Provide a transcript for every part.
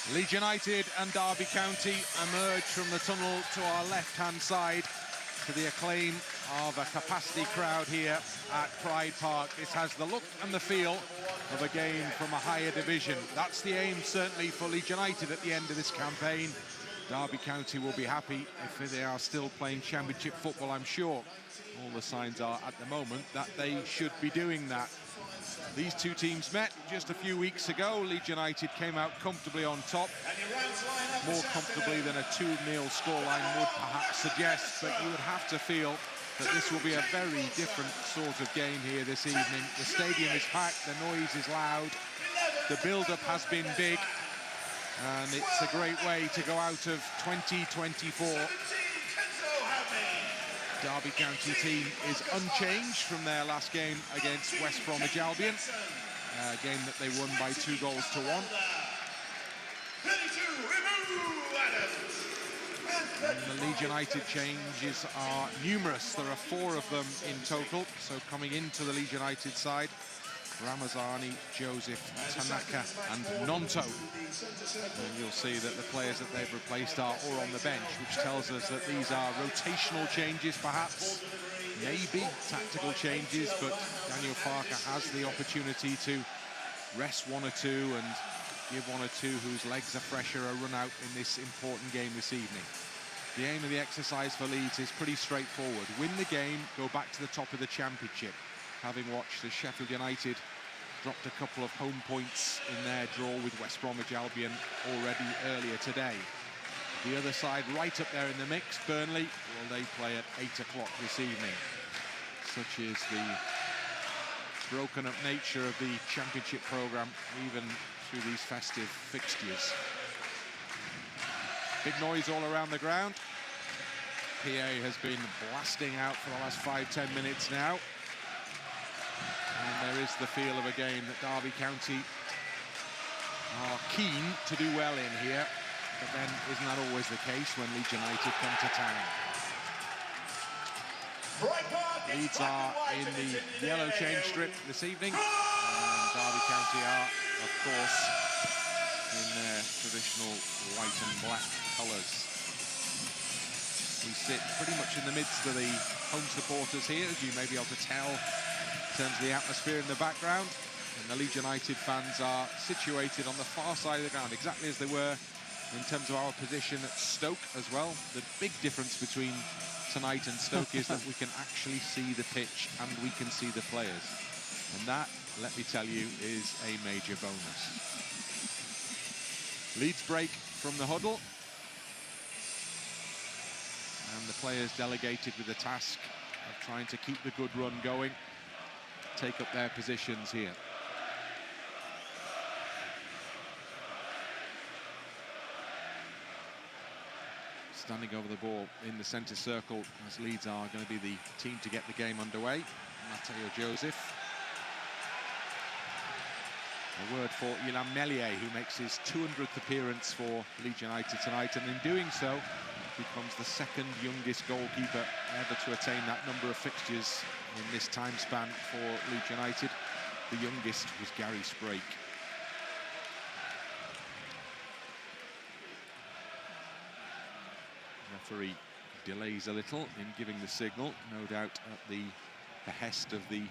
Leeds United and Derby County emerge from the tunnel to our left-hand side to the acclaim of a capacity crowd here at Pride Park. This has the look and the feel of a game from a higher division. That's the aim, certainly, for Leeds United at the end of this campaign. Derby County will be happy if they are still playing Championship football, I'm sure. All the signs are, at the moment, that they should be doing that. These two teams met just a few weeks ago. Leeds United came out comfortably on top, more comfortably than a 2-0 scoreline would perhaps suggest, but you would have to feel that this will be a very different sort of game here this evening. The stadium is packed, the noise is loud, the build-up has been big, and it's a great way to go out of 2024. Derby County team is unchanged from their last game against West Bromwich Albion, a game that they won by 2-1. And the Leeds United changes are numerous. There are 4 of them in total. So coming into the Leeds United side, Ramazani, Joseph, Tanaka and Gnonto. And you'll see that the players that they've replaced are all on the bench, which tells us that these are rotational changes, perhaps, maybe tactical changes, but Daniel Farke has the opportunity to rest 1 or 2 and give 1 or 2 whose legs are fresher a run out in this important game this evening. The aim of the exercise for Leeds is pretty straightforward. Win the game, go back to the top of the Championship, having watched as Sheffield United dropped a couple of home points in their draw with West Bromwich Albion already earlier today. The other side right up there in the mix, Burnley, well, they play at 8 o'clock this evening. Such is the broken up nature of the Championship programme, even through these festive fixtures. Big noise all around the ground. PA has been blasting out for the last 5-10 minutes now. And there is the feel of a game that Derby County are keen to do well in here, but then isn't that always the case when Leeds United come to town? Leeds are in the yellow change strip this evening, and Derby County are, of course, in their traditional white and black colours. We sit pretty much in the midst of the home supporters here, as you may be able to tell in terms of the atmosphere in the background, and the Leeds United fans are situated on the far side of the ground, exactly as they were in terms of our position at Stoke as well. The big difference between tonight and Stoke is that we can actually see the pitch and we can see the players, and that, let me tell you, is a major bonus. Leeds break from the huddle, and the players delegated with the task of trying to keep the good run going take up their positions here. Standing over the ball in the centre circle, as Leeds are going to be the team to get the game underway, Matteo Joseph. A word for Ilham Meslier, who makes his 200th appearance for Leeds United tonight, and in doing so becomes the 2nd youngest goalkeeper ever to attain that number of fixtures in this time span for Leeds United. The youngest was Gary Sprake. Referee delays a little in giving the signal, no doubt at the behest of the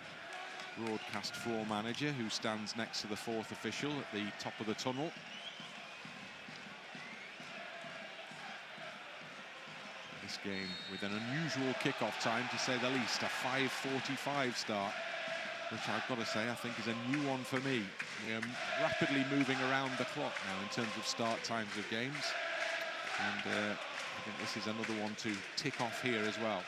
broadcast floor manager, who stands next to the 4th official at the top of the tunnel. This game with an unusual kick-off time, to say the least, a 5:45 start, which I've got to say I think is a new one for me. We're rapidly moving around the clock now in terms of start times of games, and I think this is another one to tick off here as well.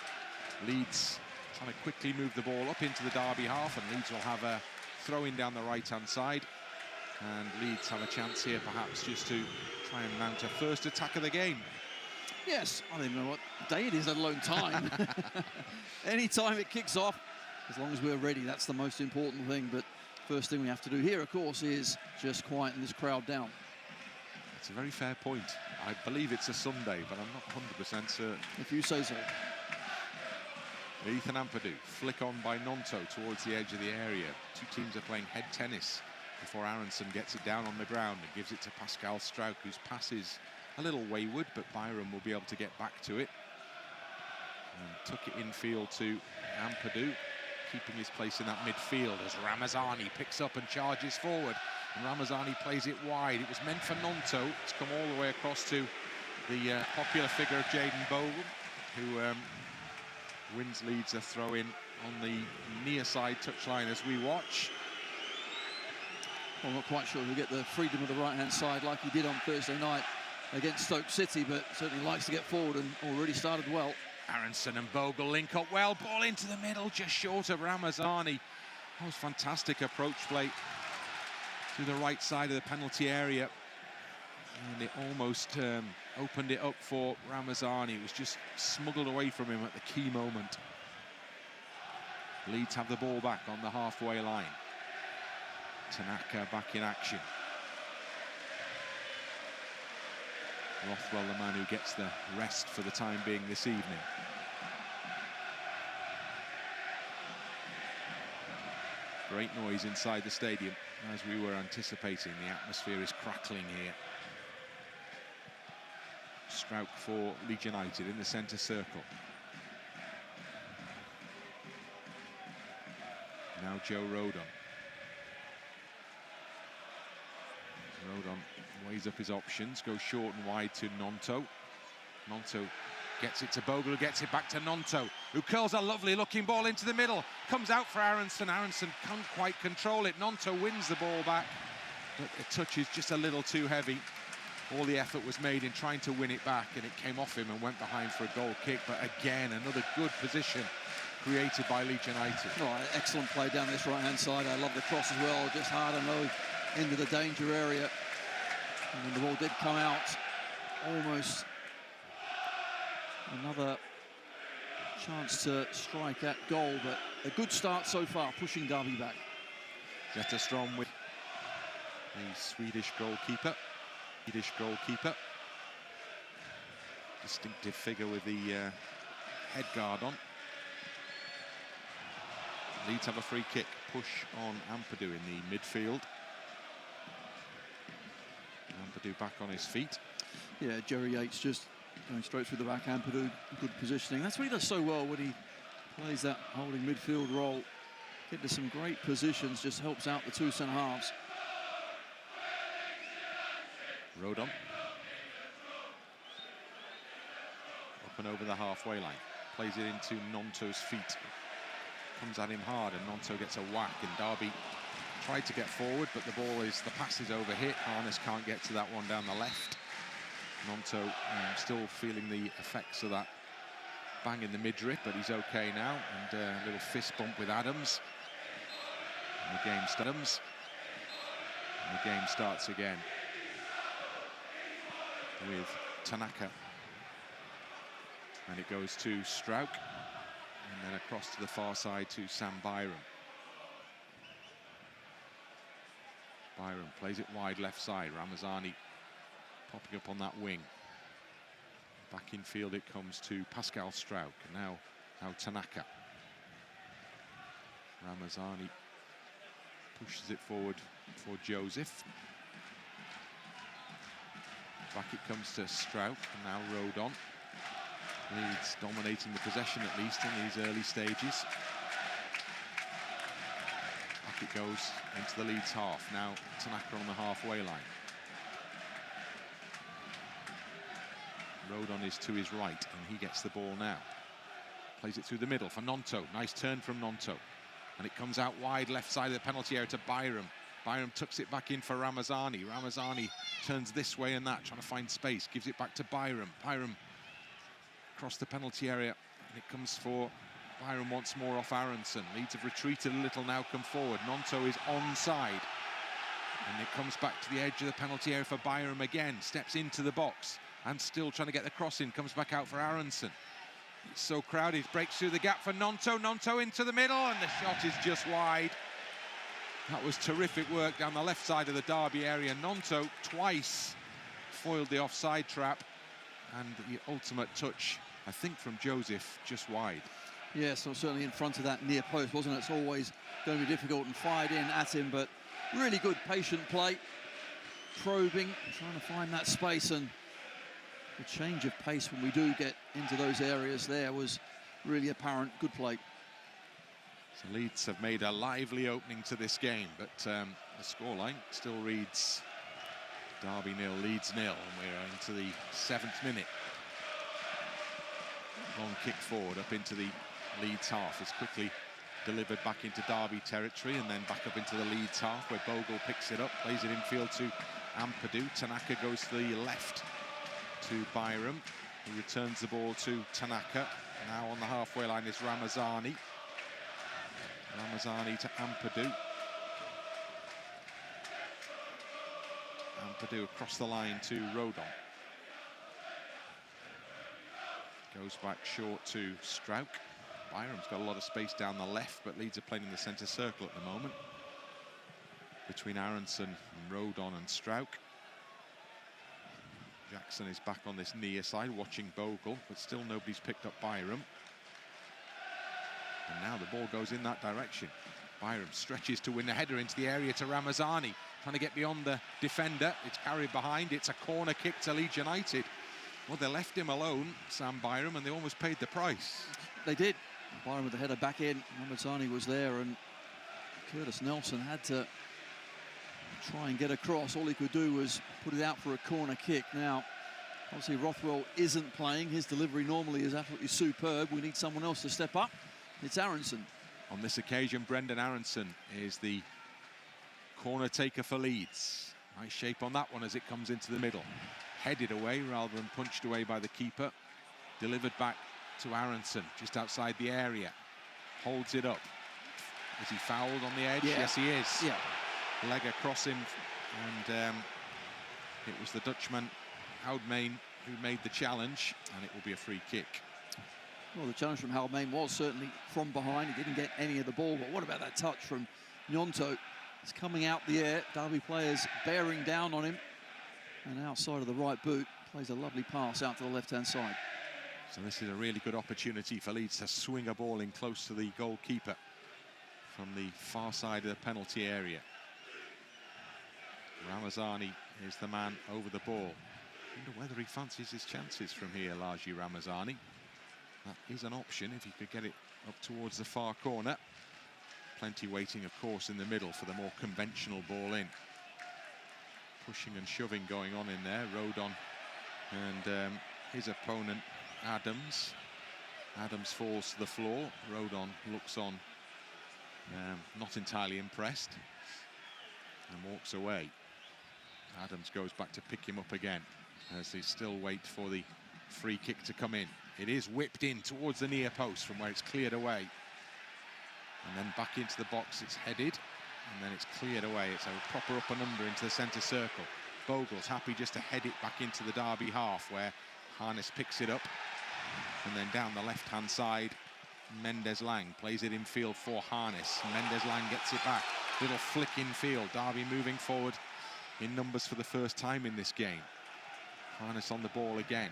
Leeds trying to quickly move the ball up into the Derby half, and Leeds will have a throw-in down the right-hand side, and Leeds have a chance here perhaps just to try and mount a first attack of the game. Yes, I don't even know what day it is, let alone time. Any time it kicks off, as long as we're ready, that's the most important thing. But first thing we have to do here, of course, is just quieten this crowd down. It's a very fair point. I believe it's a Sunday, but I'm not 100% certain. If you say so. Ethan Ampadu, flick on by Gnonto towards the edge of the area. Two teams are playing head tennis before Aaronson gets it down on the ground and gives it to Pascal Struijk, whose pass is a little wayward, but Byram will be able to get back to it. And took it infield to Ampadu, keeping his place in that midfield as Ramazani picks up and charges forward. And Ramazani plays it wide. It was meant for Gnonto. It's come all the way across to the popular figure of Jayden Bogle, who wins Leeds a throw-in on the near side touchline as we watch. Well, I'm not quite sure he'll get the freedom of the right-hand side like he did on Thursday night against Stoke City, but certainly likes to get forward and already started well. Aaronson and Bogle link up well. Ball into the middle, just short of Ramazani. That was fantastic approach play to the right side of the penalty area. And it almost opened it up for Ramazani. It was just smuggled away from him at the key moment. Leeds have the ball back on the halfway line. Tanaka back in action. Rothwell, the man who gets the rest for the time being this evening. Great noise inside the stadium, as we were anticipating. The atmosphere is crackling here. Struijk for Leeds United in the centre circle. Now Joe Rodon. Rodon weighs up his options, goes short and wide to Gnonto. Gnonto gets it to Bogle, gets it back to Gnonto, who curls a lovely looking ball into the middle. Comes out for Aaronson. Aaronson can't quite control it. Gnonto wins the ball back, but the touch is just a little too heavy. All the effort was made in trying to win it back, and it came off him and went behind for a goal kick. But again, another good position created by Leeds United. Oh, excellent play down this right-hand side. I love the cross as well, just hard and low into the danger area. And then the ball did come out. Almost another chance to strike at goal, but a good start so far, pushing Derby back. Zetterstrom with the Swedish goalkeeper. Distinctive figure with the head guard on. Leeds have a free kick push on Ampadu in the midfield. Ampadu back on his feet. Yeah, Jerry Yates just going straight through the back. Ampadu, good positioning. That's what he does so well when he plays that holding midfield role. Get to some great positions, just helps out the two centre-halves. Rodon. Up and over the halfway line. Plays it into Gnonto's feet. Comes at him hard, and Gnonto gets a whack, and Derby tried to get forward, but the pass is overhit. Harness can't get to that one down the left. Gnonto still feeling the effects of that bang in the midriff, but he's okay now. And a little fist bump with Adams. And the game starts again with Tanaka. And it goes to Struijk. And then across to the far side to Sam Byram. Byram plays it wide left side. Ramazani popping up on that wing. Back in field it comes to Pascal Struijk. Now Tanaka. Ramazani pushes it forward for Joseph. Back it comes to Struijk, and now Rodon. Leeds dominating the possession at least in these early stages. Back it goes into the Leeds half. Now Tanaka on the halfway line. Rodon is to his right, and he gets the ball now. Plays it through the middle for Gnonto. Nice turn from Gnonto. And it comes out wide left side of the penalty area to Byram. Byram tucks it back in for Ramazani. Ramazani turns this way and that, trying to find space. Gives it back to Byram. Byram across the penalty area, and it comes for Byram once more off Aaronson. Leeds have retreated a little, now come forward. Gnonto is onside, and it comes back to the edge of the penalty area for Byram again. Steps into the box and still trying to get the cross in. Comes back out for Aaronson. It's so crowded, breaks through the gap for Gnonto. Gnonto into the middle, and the shot is just wide. That was terrific work down the left side of the Derby area. Gnonto twice foiled the offside trap, and the ultimate touch, I think, from Joseph, just wide. Yeah, so certainly in front of that near post, wasn't it? It's always going to be difficult and fired in at him, but really good patient play, probing, trying to find that space, and the change of pace when we do get into those areas there was really apparent. Good play. So Leeds have made a lively opening to this game, but the scoreline still reads Derby 0, Leeds 0, and we're into the 7th minute. Long kick forward up into the Leeds half is quickly delivered back into Derby territory and then back up into the Leeds half, where Bogle picks it up, plays it infield to Ampadu. Tanaka goes to the left to Byram, who returns the ball to Tanaka. Now on the halfway line is Ramazani. Ramazani to Ampadu. Ampadu across the line to Rodon. Goes back short to Struijk. Byram's got a lot of space down the left, but Leeds are playing in the centre circle at the moment, between Aaronson and Rodon and Struijk. Jackson is back on this near side, watching Bogle, but still nobody's picked up Byram. And now the ball goes in that direction. Byram stretches to win the header into the area to Ramazani, trying to get beyond the defender. It's carried behind. It's a corner kick to Leeds United. Well, they left him alone, Sam Byram, and they almost paid the price. They did. Byram with the header back in. Ramazani was there, and Curtis Nelson had to try and get across. All he could do was put it out for a corner kick. Now, obviously, Rothwell isn't playing. His delivery normally is absolutely superb. We need someone else to step up. It's Aaronson. On this occasion, Brendan Aaronson is the corner taker for Leeds. Nice shape on that one as it comes into the middle. Headed away rather than punched away by the keeper. Delivered back to Aaronson, just outside the area. Holds it up. Is he fouled on the edge? Yeah. Yes, he is. Yeah. Leg across him, and it was the Dutchman, Goudmijn, who made the challenge, and it will be a free kick. Well, the challenge from Goudmijn was certainly from behind. He didn't get any of the ball, but what about that touch from Gnonto? It's coming out the air. Derby players bearing down on him, and outside of the right boot, plays a lovely pass out to the left-hand side. So this is a really good opportunity for Leeds to swing a ball in close to the goalkeeper from the far side of the penalty area. Ramazani is the man over the ball. I wonder whether he fancies his chances from here, largely Ramazani. That is an option if he could get it up towards the far corner. Plenty waiting, of course, in the middle for the more conventional ball in. Pushing and shoving going on in there. Rodon and his opponent, Adams. Adams falls to the floor. Rodon looks on, not entirely impressed, and walks away. Adams goes back to pick him up again as they still wait for the free kick to come in. It is whipped in towards the near post from where it's cleared away. And then back into the box, it's headed, and then it's cleared away. It's a proper up and under into the centre circle. Bogle's happy just to head it back into the Derby half, where Harness picks it up. And then down the left-hand side, Mendez-Laing plays it in field for Harness. Mendez-Laing gets it back. Little flick in field. Derby moving forward in numbers for the first time in this game. Harness on the ball again.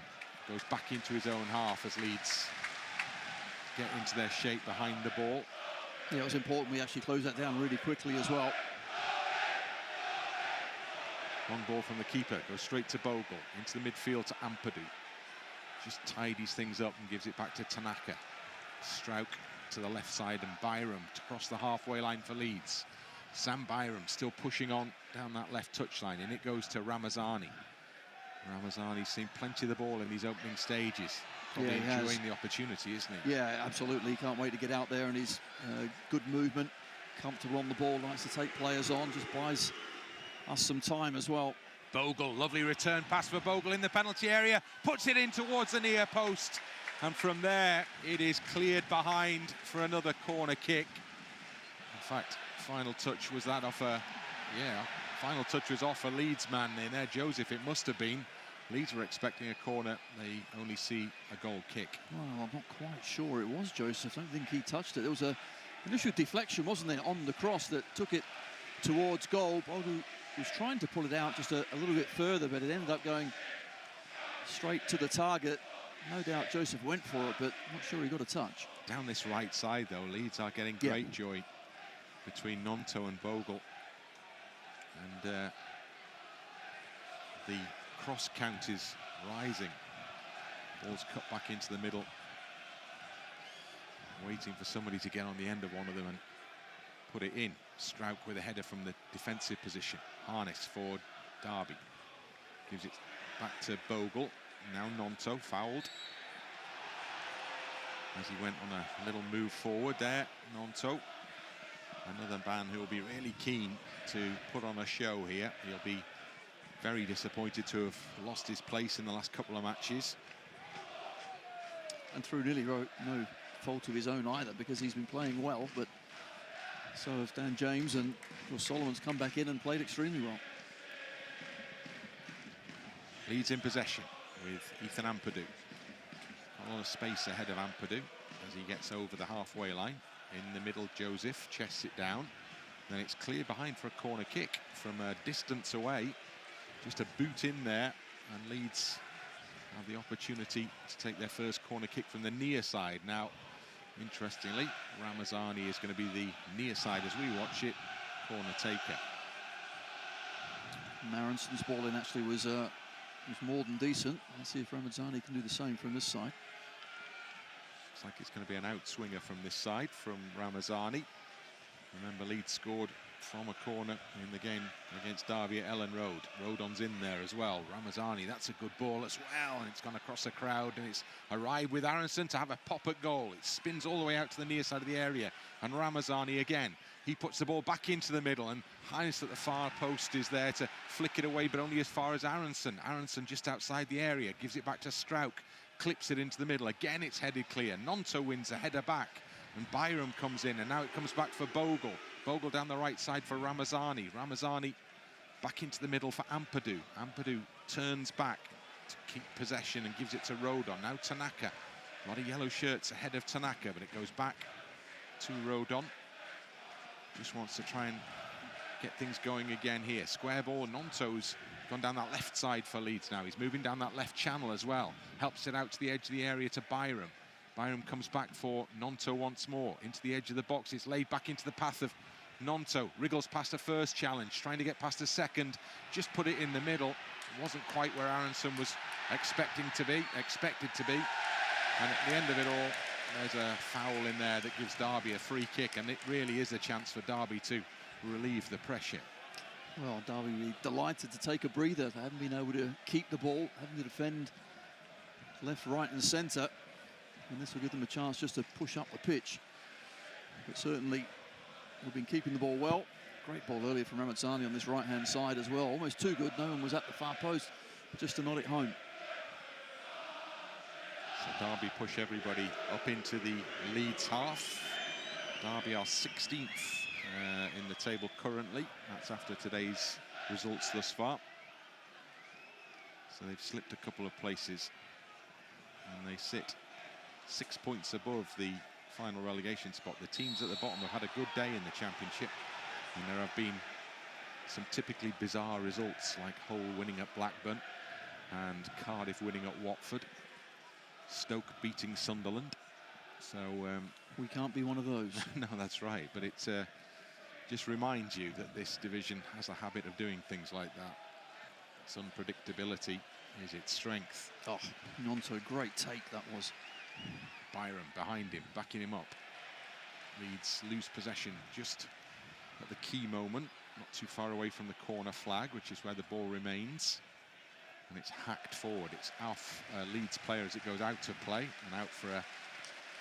Goes back into his own half as Leeds get into their shape behind the ball. Yeah, it was important we actually close that down really quickly as well. Long ball from the keeper, goes straight to Bogle, into the midfield to Ampadu. Just tidies things up and gives it back to Tanaka. Struijk to the left side, and Byram to cross the halfway line for Leeds. Sam Byram still pushing on down that left touchline, and it goes to Ramazani. Ramazani's seen plenty of the ball in these opening stages. Probably enjoying the opportunity, isn't he? Yeah, absolutely. He can't wait to get out there, and he's good movement, comfortable on the ball, likes to take players on, just buys us some time as well. Bogle, lovely return pass for Bogle in the penalty area, puts it in towards the near post, and from there it is cleared behind for another corner kick. In fact, final touch was that off a, final touch was off a Leeds man in there, Joseph, it must have been. Leeds were expecting a corner, they only see a goal kick. Well, I'm not quite sure it was Joseph. I don't think he touched it. There was an initial deflection, wasn't there, on the cross that took it towards goal. Bogle was trying to pull it out just a little bit further, but it ended up going straight to the target. No doubt Joseph went for it, but I'm not sure he got a touch. Down this right side, though, Leeds are getting great joy between Gnonto and Bogle. And the cross count is rising. Ball's cut back into the middle. Waiting for somebody to get on the end of one of them and put it in. Struijk with a header from the defensive position. Harness for Derby. Gives it back to Bogle. Now Gnonto, fouled. As he went on a little move forward there, Gnonto. Another man who will be really keen to put on a show here. He'll be very disappointed to have lost his place in the last couple of matches. And through nearly no fault of his own either, because he's been playing well, but so have Dan James, and Solomon's come back in and played extremely well. Leeds in possession with Ethan Ampadu. A lot of space ahead of Ampadu as he gets over the halfway line. In the middle, Joseph chests it down. Then it's clear behind for a corner kick from a distance away. Just a boot in there, and Leeds have the opportunity to take their first corner kick from the near side. Now, interestingly, Ramazani is going to be the near side as we watch it, corner taker. Aaronson's ball in actually was more than decent. Let's see if Ramazani can do the same from this side. Looks like it's going to be an outswinger from this side from Ramazani. Remember, Leeds scored from a corner in the game against Derby at Ellen Road. Rodon's in there as well. Ramazani, that's a good ball as well, and it's gone across the crowd, and it's arrived with Aaronson to have a pop at goal. It spins all the way out to the near side of the area, and Ramazani again. He puts the ball back into the middle, and Hines at the far post is there to flick it away, but only as far as Aaronson. Aaronson just outside the area, gives it back to Struijk, clips it into the middle. Again, it's headed clear. Gnonto wins a header back, and Byram comes in, and now it comes back for Bogle. Bogle down the right side for Ramazani. Ramazani back into the middle for Ampadu. Ampadu turns back to keep possession and gives it to Rodon. Now Tanaka. A lot of yellow shirts ahead of Tanaka, but it goes back to Rodon. Just wants to try and get things going again here. Square ball. Gnonto's gone down that left side for Leeds now. He's moving down that left channel as well. Helps it out to the edge of the area to Byram. Byram comes back for Gnonto once more. Into the edge of the box. It's laid back into the path of Gnonto. Wriggles past the first challenge. Trying to get past the second. Just put it in the middle. It wasn't quite where Aaronson was expected to be. And at the end of it all, there's a foul in there that gives Derby a free kick, and it really is a chance for Derby to relieve the pressure. Well, Derby will be delighted to take a breather. They haven't been able to keep the ball, having to defend left, right and centre. And this will give them a chance just to push up the pitch. But certainly, we've been keeping the ball well. Great ball earlier from Ramazani on this right-hand side as well. Almost too good. No one was at the far post just to nod it home. So Derby push everybody up into the Leeds half. Derby are 16th in the table currently. That's after today's results thus far. So they've slipped a couple of places, and they sit 6 points above the final relegation spot. The teams at the bottom have had a good day in the Championship, and there have been some typically bizarre results, like Hull winning at Blackburn and Cardiff winning at Watford. Stoke beating Sunderland. So we can't be one of those. No, that's right. But it just reminds you that this division has a habit of doing things like that. Its unpredictability is its strength. Oh, Gnonto, great take that was. Byram behind him, backing him up. Leeds lose possession just at the key moment, not too far away from the corner flag, which is where the ball remains. And it's hacked forward. It's off Leeds player as it goes out to play, and out for a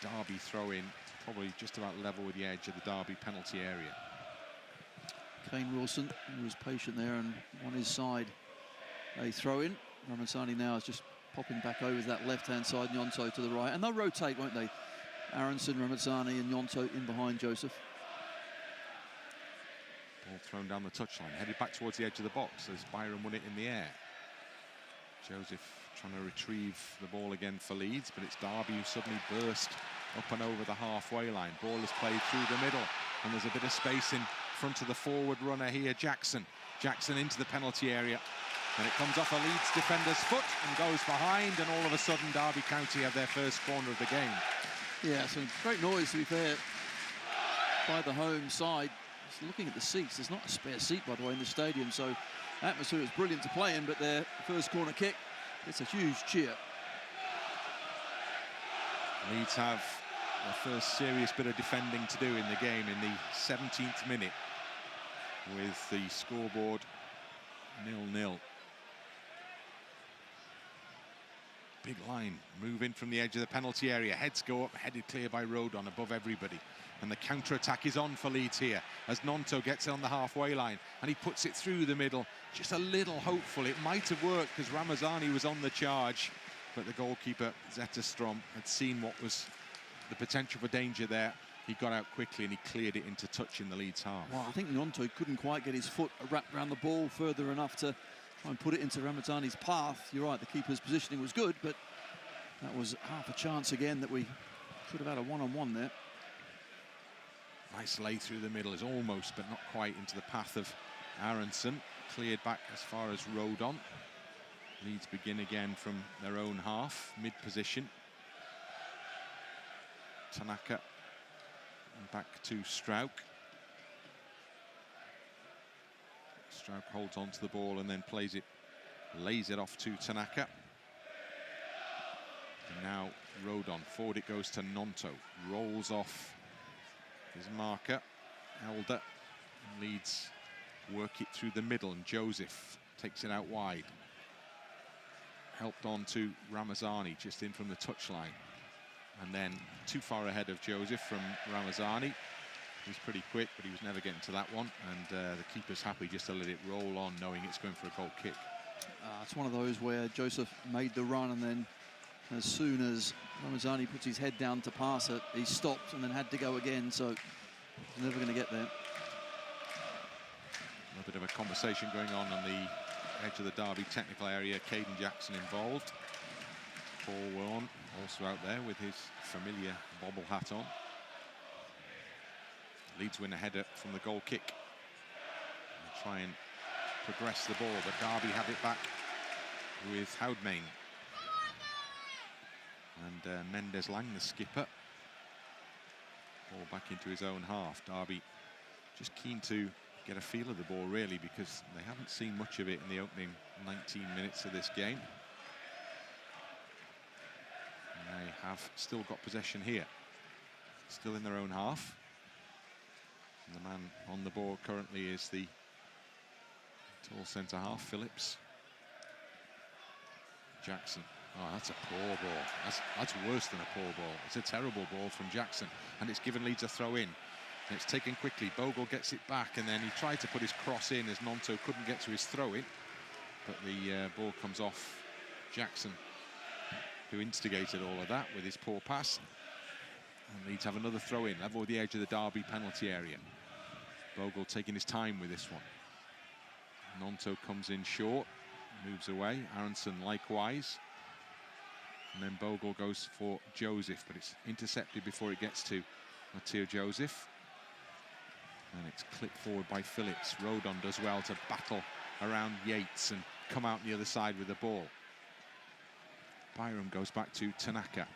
Derby throw-in, probably just about level with the edge of the Derby penalty area. Kane Wilson, who was patient there and on his side, a throw-in. Ramazani now is just popping back over to that left-hand side, Gnonto to the right. And they'll rotate, won't they? Aaronson, Ramazani and Gnonto in behind Joseph. Ball thrown down the touchline, headed back towards the edge of the box as Byram won it in the air. Joseph trying to retrieve the ball again for Leeds, but it's Derby who suddenly burst up and over the halfway line. Ball is played through the middle, and there's a bit of space in front of the forward runner here, Jackson. Jackson into the penalty area, and it comes off a Leeds defender's foot and goes behind, and all of a sudden Derby County have their first corner of the game. Yeah, so great noise, to be fair, by the home side. Just looking at the seats, there's not a spare seat, by the way, in the stadium, so atmosphere is brilliant to play in, but their first corner kick gets a huge cheer. Leeds have their first serious bit of defending to do in the game in the 17th minute, with the scoreboard 0-0. Big line, move in from the edge of the penalty area. Heads go up, headed clear by Rodon above everybody. And the counter-attack is on for Leeds here as Gnonto gets it on the halfway line and he puts it through the middle. Just a little hopeful. It might have worked because Ramazani was on the charge, but the goalkeeper, Zetterstrom, had seen what was the potential for danger there. He got out quickly and he cleared it into touch in the Leeds half. Well, I think Gnonto couldn't quite get his foot wrapped around the ball further enough to try and put it into Ramazani's path. You're right, the keeper's positioning was good, but that was half a chance again that we could have had a one-on-one there. Nice lay through the middle, is almost but not quite into the path of Aaronson. Cleared back as far as Rodon. Leeds begin again from their own half, mid-position. Tanaka and back to Struijk. Struijk holds on to the ball and then lays it off to Tanaka. And now Rodon, forward it goes to Gnonto, rolls off his marker, Elder, and Leeds work it through the middle, and Joseph takes it out wide. Helped on to Ramazani, just in from the touchline. And then too far ahead of Joseph from Ramazani. He was pretty quick, but he was never getting to that one. And the keeper's happy just to let it roll on, knowing it's going for a goal kick. It's one of those where Joseph made the run, and then as soon as Ramazani puts his head down to pass it, he stopped and then had to go again, so he's never going to get there. A bit of a conversation going on the edge of the Derby technical area. Caden Jackson involved. Paul Warren also out there with his familiar bobble hat on. Leeds win a header from the goal kick. They'll try and progress the ball, but Derby have it back with Goudmijn. And Mendez-Laing, the skipper. Ball back into his own half. Derby just keen to get a feel of the ball, really, because they haven't seen much of it in the opening 19 minutes of this game. And they have still got possession here. Still in their own half. And the man on the ball currently is the tall centre-half, Phillips. Jackson. Oh, that's a poor ball. That's worse than a poor ball. It's a terrible ball from Jackson, and it's given Leeds a throw in. And it's taken quickly. Bogle gets it back, and then he tried to put his cross in as Gnonto couldn't get to his throw in. But the ball comes off Jackson, who instigated all of that with his poor pass. And Leeds have another throw in, level with the edge of the Derby penalty area. Bogle taking his time with this one. Gnonto comes in short, moves away. Aaronson likewise. And then Bogle goes for Joseph, but it's intercepted before it gets to Mateo Joseph. And it's clipped forward by Phillips. Rodon does well to battle around Yates and come out on the other side with the ball. Byram goes back to Tanaka.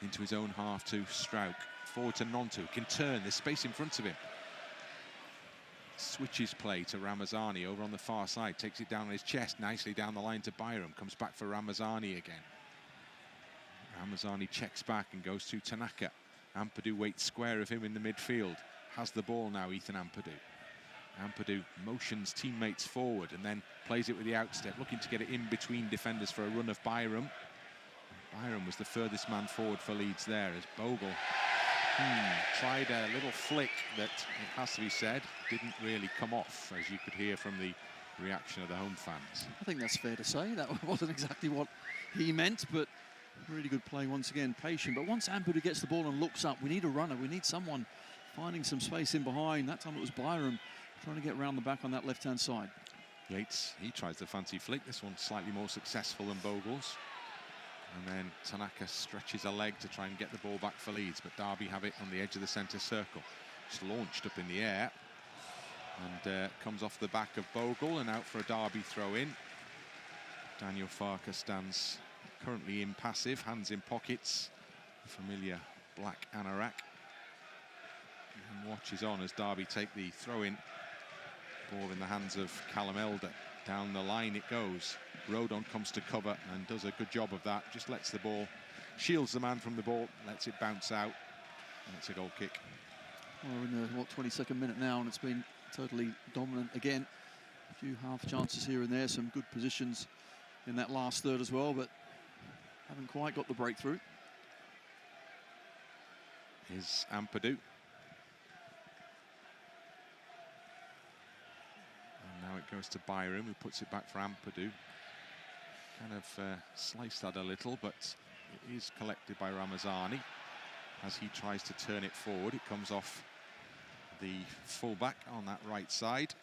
Into his own half to Struijk. Forward to Gnonto, can turn, there's space in front of him. Switches play to Ramazani over on the far side, takes it down on his chest, nicely down the line to Byram, comes back for Ramazani again. Ramazani checks back and goes to Tanaka. Ampadu waits square of him in the midfield. Has the ball now, Ethan Ampadu. Ampadu motions teammates forward and then plays it with the outstep, looking to get it in between defenders for a run of Byram. Byram was the furthest man forward for Leeds there as Bogle tried a little flick that, it has to be said, didn't really come off, as you could hear from the reaction of the home fans. I think that's fair to say. That wasn't exactly what he meant, but really good play once again, patient. But once Ampadu gets the ball and looks up, we need a runner. We need someone finding some space in behind. That time it was Byram trying to get round the back on that left-hand side. Yates, he tries the fancy flick. This one's slightly more successful than Bogle's. And then Tanaka stretches a leg to try and get the ball back for Leeds, but Derby have it on the edge of the centre circle. Just launched up in the air and comes off the back of Bogle and out for a Derby throw-in. Daniel Farker stands currently impassive, hands in pockets, familiar black anorak. watches on as Derby take the throw-in. Ball in the hands of Callum Elder. Down the line it goes. Rodon comes to cover and does a good job of that. Just lets the ball, shields the man from the ball, lets it bounce out, and it's a goal kick. Well, we're in the 22nd minute now, and it's been totally dominant again. A few half chances here and there, some good positions in that last third as well, but haven't quite got the breakthrough. Here's Ampadu. Now it goes to Byram, who puts it back for Ampadu. Kind of sliced that a little, but it is collected by Ramazani. As he tries to turn it forward, it comes off the fullback on that right side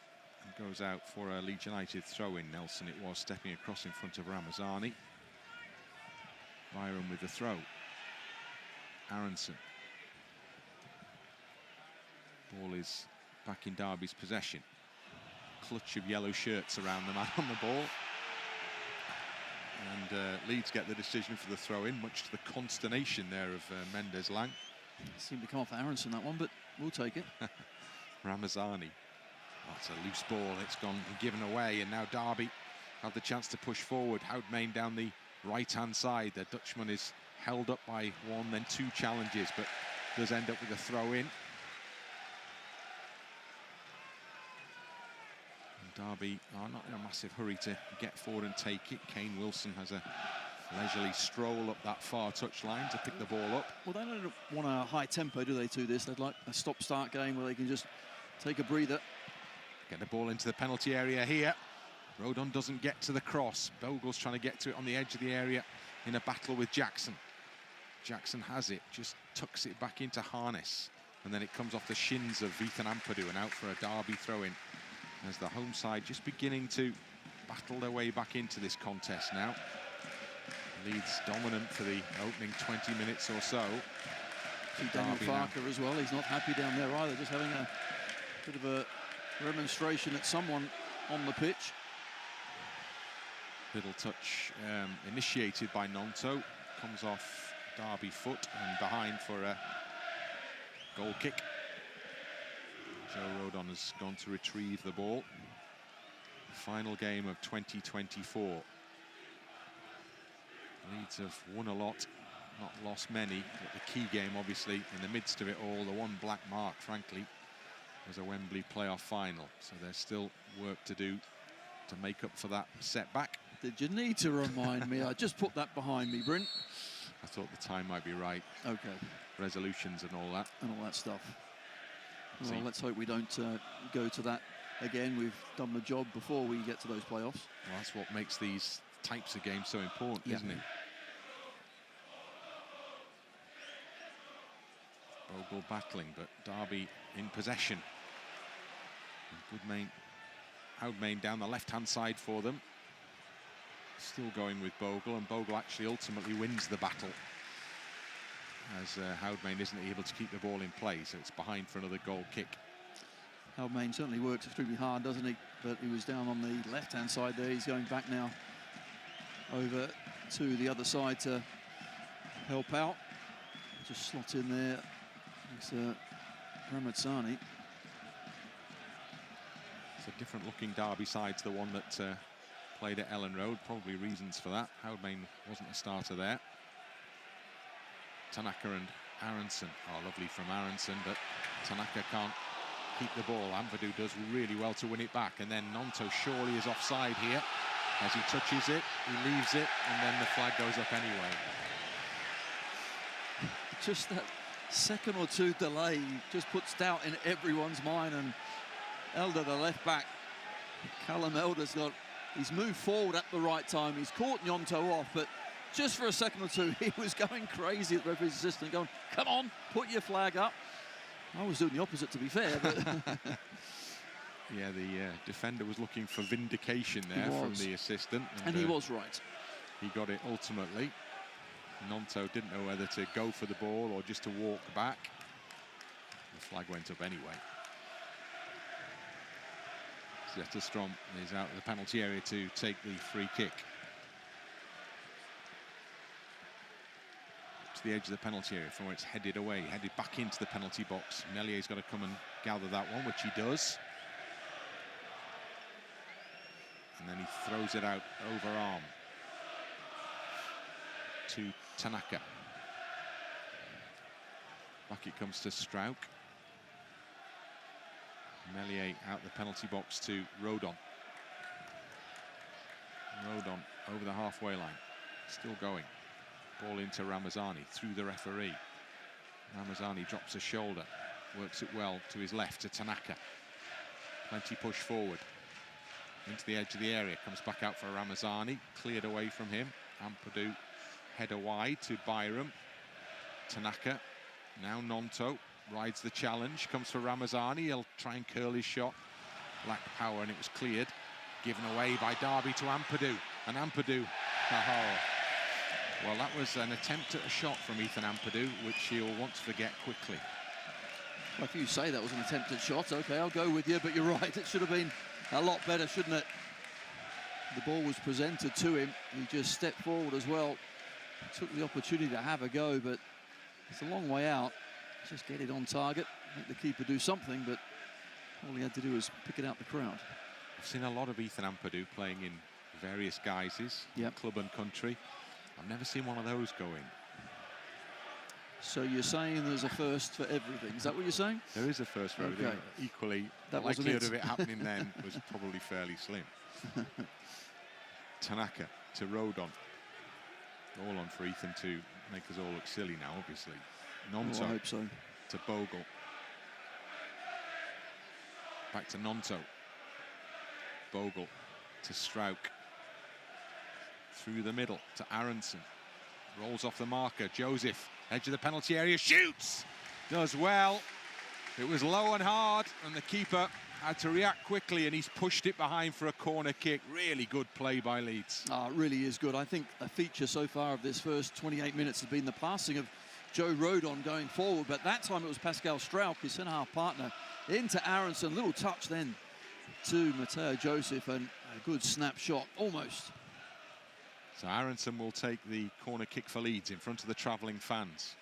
and goes out for a Leeds United throw-in. Nelson it was, stepping across in front of Ramazani. Byram with the throw. Aaronson. Ball is back in Derby's possession. Clutch of yellow shirts around the man on the ball. And Leeds get the decision for the throw-in, much to the consternation there of Mendez-Laing. Seemed to come off Aaronson, that one, but we'll take it. Ramazani. Oh, it's a loose ball. It's gone and given away, and now Derby have the chance to push forward. Goudmijn down the right-hand side. The Dutchman is held up by one, then two challenges, but does end up with a throw-in. Derby are not in a massive hurry to get forward and take it. Kane Wilson has a leisurely stroll up that far touchline to pick the ball up. Well, they don't want a high tempo, do they, to this? They'd like a stop-start game where they can just take a breather. Get the ball into the penalty area here. Rodon doesn't get to the cross. Bogle's trying to get to it on the edge of the area in a battle with Jackson. Jackson has it, just tucks it back into harness. And then it comes off the shins of Ethan Ampadu and out for a Derby throw-in. As the home side just beginning to battle their way back into this contest now. Leeds dominant for the opening 20 minutes or so. Daniel Farker as well, he's not happy down there either, just having a bit of a remonstration at someone on the pitch. Little touch initiated by Gnonto, comes off Derby foot and behind for a goal kick. Joe Rodon has gone to retrieve the ball. Final game of 2024. Leeds have won a lot, not lost many, but the key game, obviously, in the midst of it all, the one black mark, frankly, was a Wembley playoff final. So there's still work to do to make up for that setback. Did you need to remind me? I just put that behind me, Bryn. I thought the time might be right. Okay. Resolutions and all that. And all that stuff. Well, let's hope we don't go to that again. We've done the job before we get to those playoffs. Well, that's what makes these types of games so important, isn't it? Bogle battling, but Derby in possession. Goudmijn down the left-hand side for them. Still going with Bogle, and Bogle actually ultimately wins the battle, as Goudmijn isn't able to keep the ball in play, so it's behind for another goal kick. Goudmijn certainly works extremely hard, doesn't he? But he was down on the left-hand side there. He's going back now over to the other side to help out. Just slot in there. It's Ramazani. It's a different-looking Derby side to the one that played at Ellen Road. Probably reasons for that. Goudmijn wasn't a starter there. Tanaka and Aaronson. Oh, lovely from Aaronson, but Tanaka can't keep the ball. Ampadu does really well to win it back, and then Gnonto surely is offside here. As he touches it, he leaves it, and then the flag goes up anyway. Just that second or two delay just puts doubt in everyone's mind, and Elder, the left back, Callum Elder's he's moved forward at the right time. He's caught Gnonto off, but just for a second or two, he was going crazy at the referee's assistant, going, come on, put your flag up. I was doing the opposite, to be fair. But yeah, the defender was looking for vindication there from the assistant. And he was right. He got it ultimately. Gnonto didn't know whether to go for the ball or just to walk back. The flag went up anyway. Zetterstrom is out of the penalty area to take the free kick. to the edge of the penalty area from where it's headed away, headed back into the penalty box. Meslier's got to come and gather that one, which he does. And then he throws it out over arm to Tanaka. Back it comes to Struijk. Meslier out the penalty box to Rodon. Rodon over the halfway line, still going. Ball into Ramazani, through the referee. Ramazani drops a shoulder, works it well to his left, to Tanaka. Plenty push forward, into the edge of the area, comes back out for Ramazani, cleared away from him. Ampadu, header wide to Byram. Tanaka, now Gnonto, rides the challenge, comes for Ramazani, he'll try and curl his shot. Lacked power and it was cleared. Given away by Derby to Ampadu. And Ampadu, well, that was an attempt at a shot from Ethan Ampadu, which he'll want to forget quickly. Well, if you say that was an attempt at shot, okay, I'll go with you, but you're right, it should have been a lot better, shouldn't it? The ball was presented to him, he just stepped forward as well, took the opportunity to have a go, but it's a long way out. Just get it on target, make the keeper do something, but all he had to do was pick it out the crowd. I've seen a lot of Ethan Ampadu playing in various guises, club and country. I've never seen one of those go in. So you're saying there's a first for everything, is that what you're saying? There is a first for everything. Equally, the likelihood of it happening then was probably fairly slim. Tanaka to Rodon. All on for Ethan to make us all look silly now, obviously. Gnonto, I hope so. To Bogle. Back to Gnonto. Bogle to Struijk. Through the middle to Aaronson. Rolls off the marker. Joseph, edge of the penalty area, shoots! Does well. It was low and hard, and the keeper had to react quickly, and he's pushed it behind for a corner kick. Really good play by Leeds. It really is good. I think a feature so far of this first 28 minutes has been the passing of Joe Rodon going forward, but that time it was Pascal Struijk, his centre-half partner, into Aaronson. Little touch then to Mateo Joseph, and a good snapshot, almost. So Aaronson will take the corner kick for Leeds in front of the travelling fans.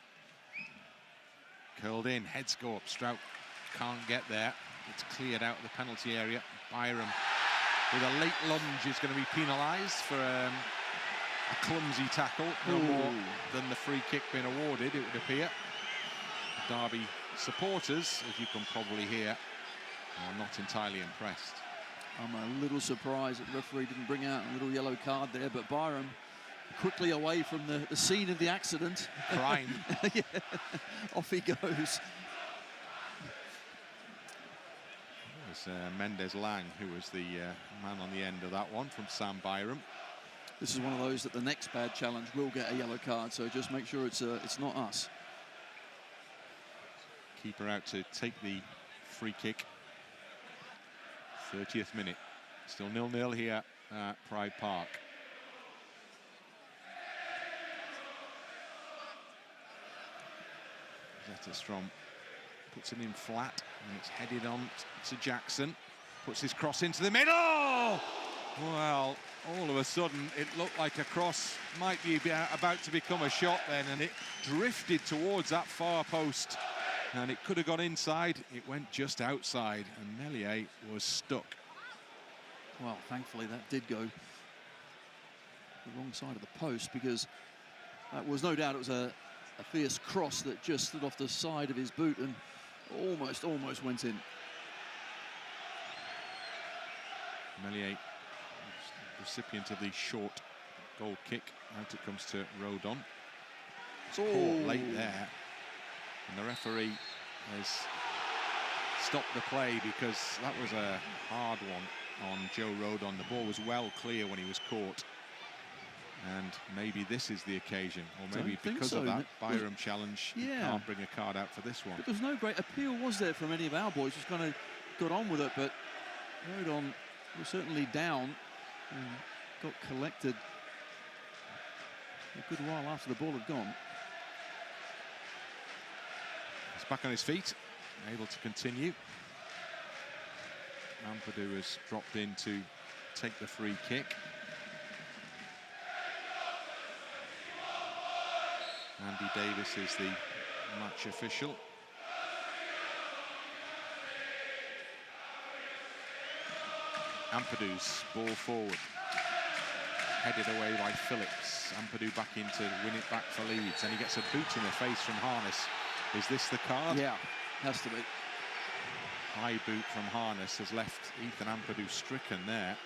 Curled in, heads go up, Struijk can't get there. It's cleared out of the penalty area. Byram, with a late lunge, is going to be penalised for a clumsy tackle. No more than the free kick being awarded, it would appear. Derby supporters, as you can probably hear, are not entirely impressed. I'm a little surprised that the referee didn't bring out a little yellow card there, but Byram quickly away from the scene of the accident. Crime. Yeah. Off he goes. It was Mendez-Laing who was the man on the end of that one from Sam Byram. This is one of those that the next bad challenge will get a yellow card, so just make sure it's not us. Keeper out to take the free kick. 30th minute. Still 0-0 here at Pride Park. Zetterstrom puts it in flat, and it's headed on to Jackson. Puts his cross into the middle! Well, all of a sudden, it looked like a cross might be about to become a shot then, and it drifted towards that far post. And it could have gone inside. It went just outside, and Meslier was stuck. Well, thankfully, that did go the wrong side of the post, because that was no doubt it was a fierce cross that just slid off the side of his boot and almost went in. Meslier, recipient of the short goal kick. Out it comes to Rodon. It's caught late there. And the referee has stopped the play because that was a hard one on Joe Rodon. The ball was well clear when he was caught. And maybe this is the occasion, or maybe because of that Byram challenge, you can't bring a card out for this one. But there was no great appeal, was there, from any of our boys? Just kind of got on with it, but Rodon was certainly down and got collected a good while after the ball had gone. He's back on his feet, able to continue. Ampadu has dropped in to take the free kick. Andy Davies is the match official. Ampadu's ball forward. Headed away by Phillips. Ampadu back in to win it back for Leeds. And he gets a boot in the face from Harness. Is this the card? Yeah, has to be. High boot from Harness has left Ethan Ampadu stricken there.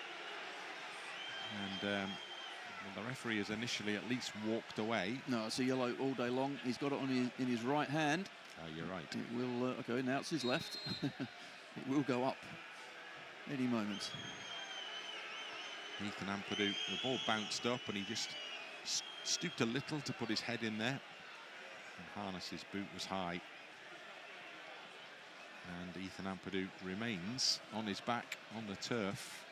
And well, the referee has initially at least walked away. No, it's a yellow all day long. He's got it on in his right hand. Oh, you're right. It will, okay, now it's his left. It will go up any moment. Ethan Ampadu, the ball bounced up and he just stooped a little to put his head in there. And Harness's boot was high. And Ethan Ampadu remains on his back on the turf.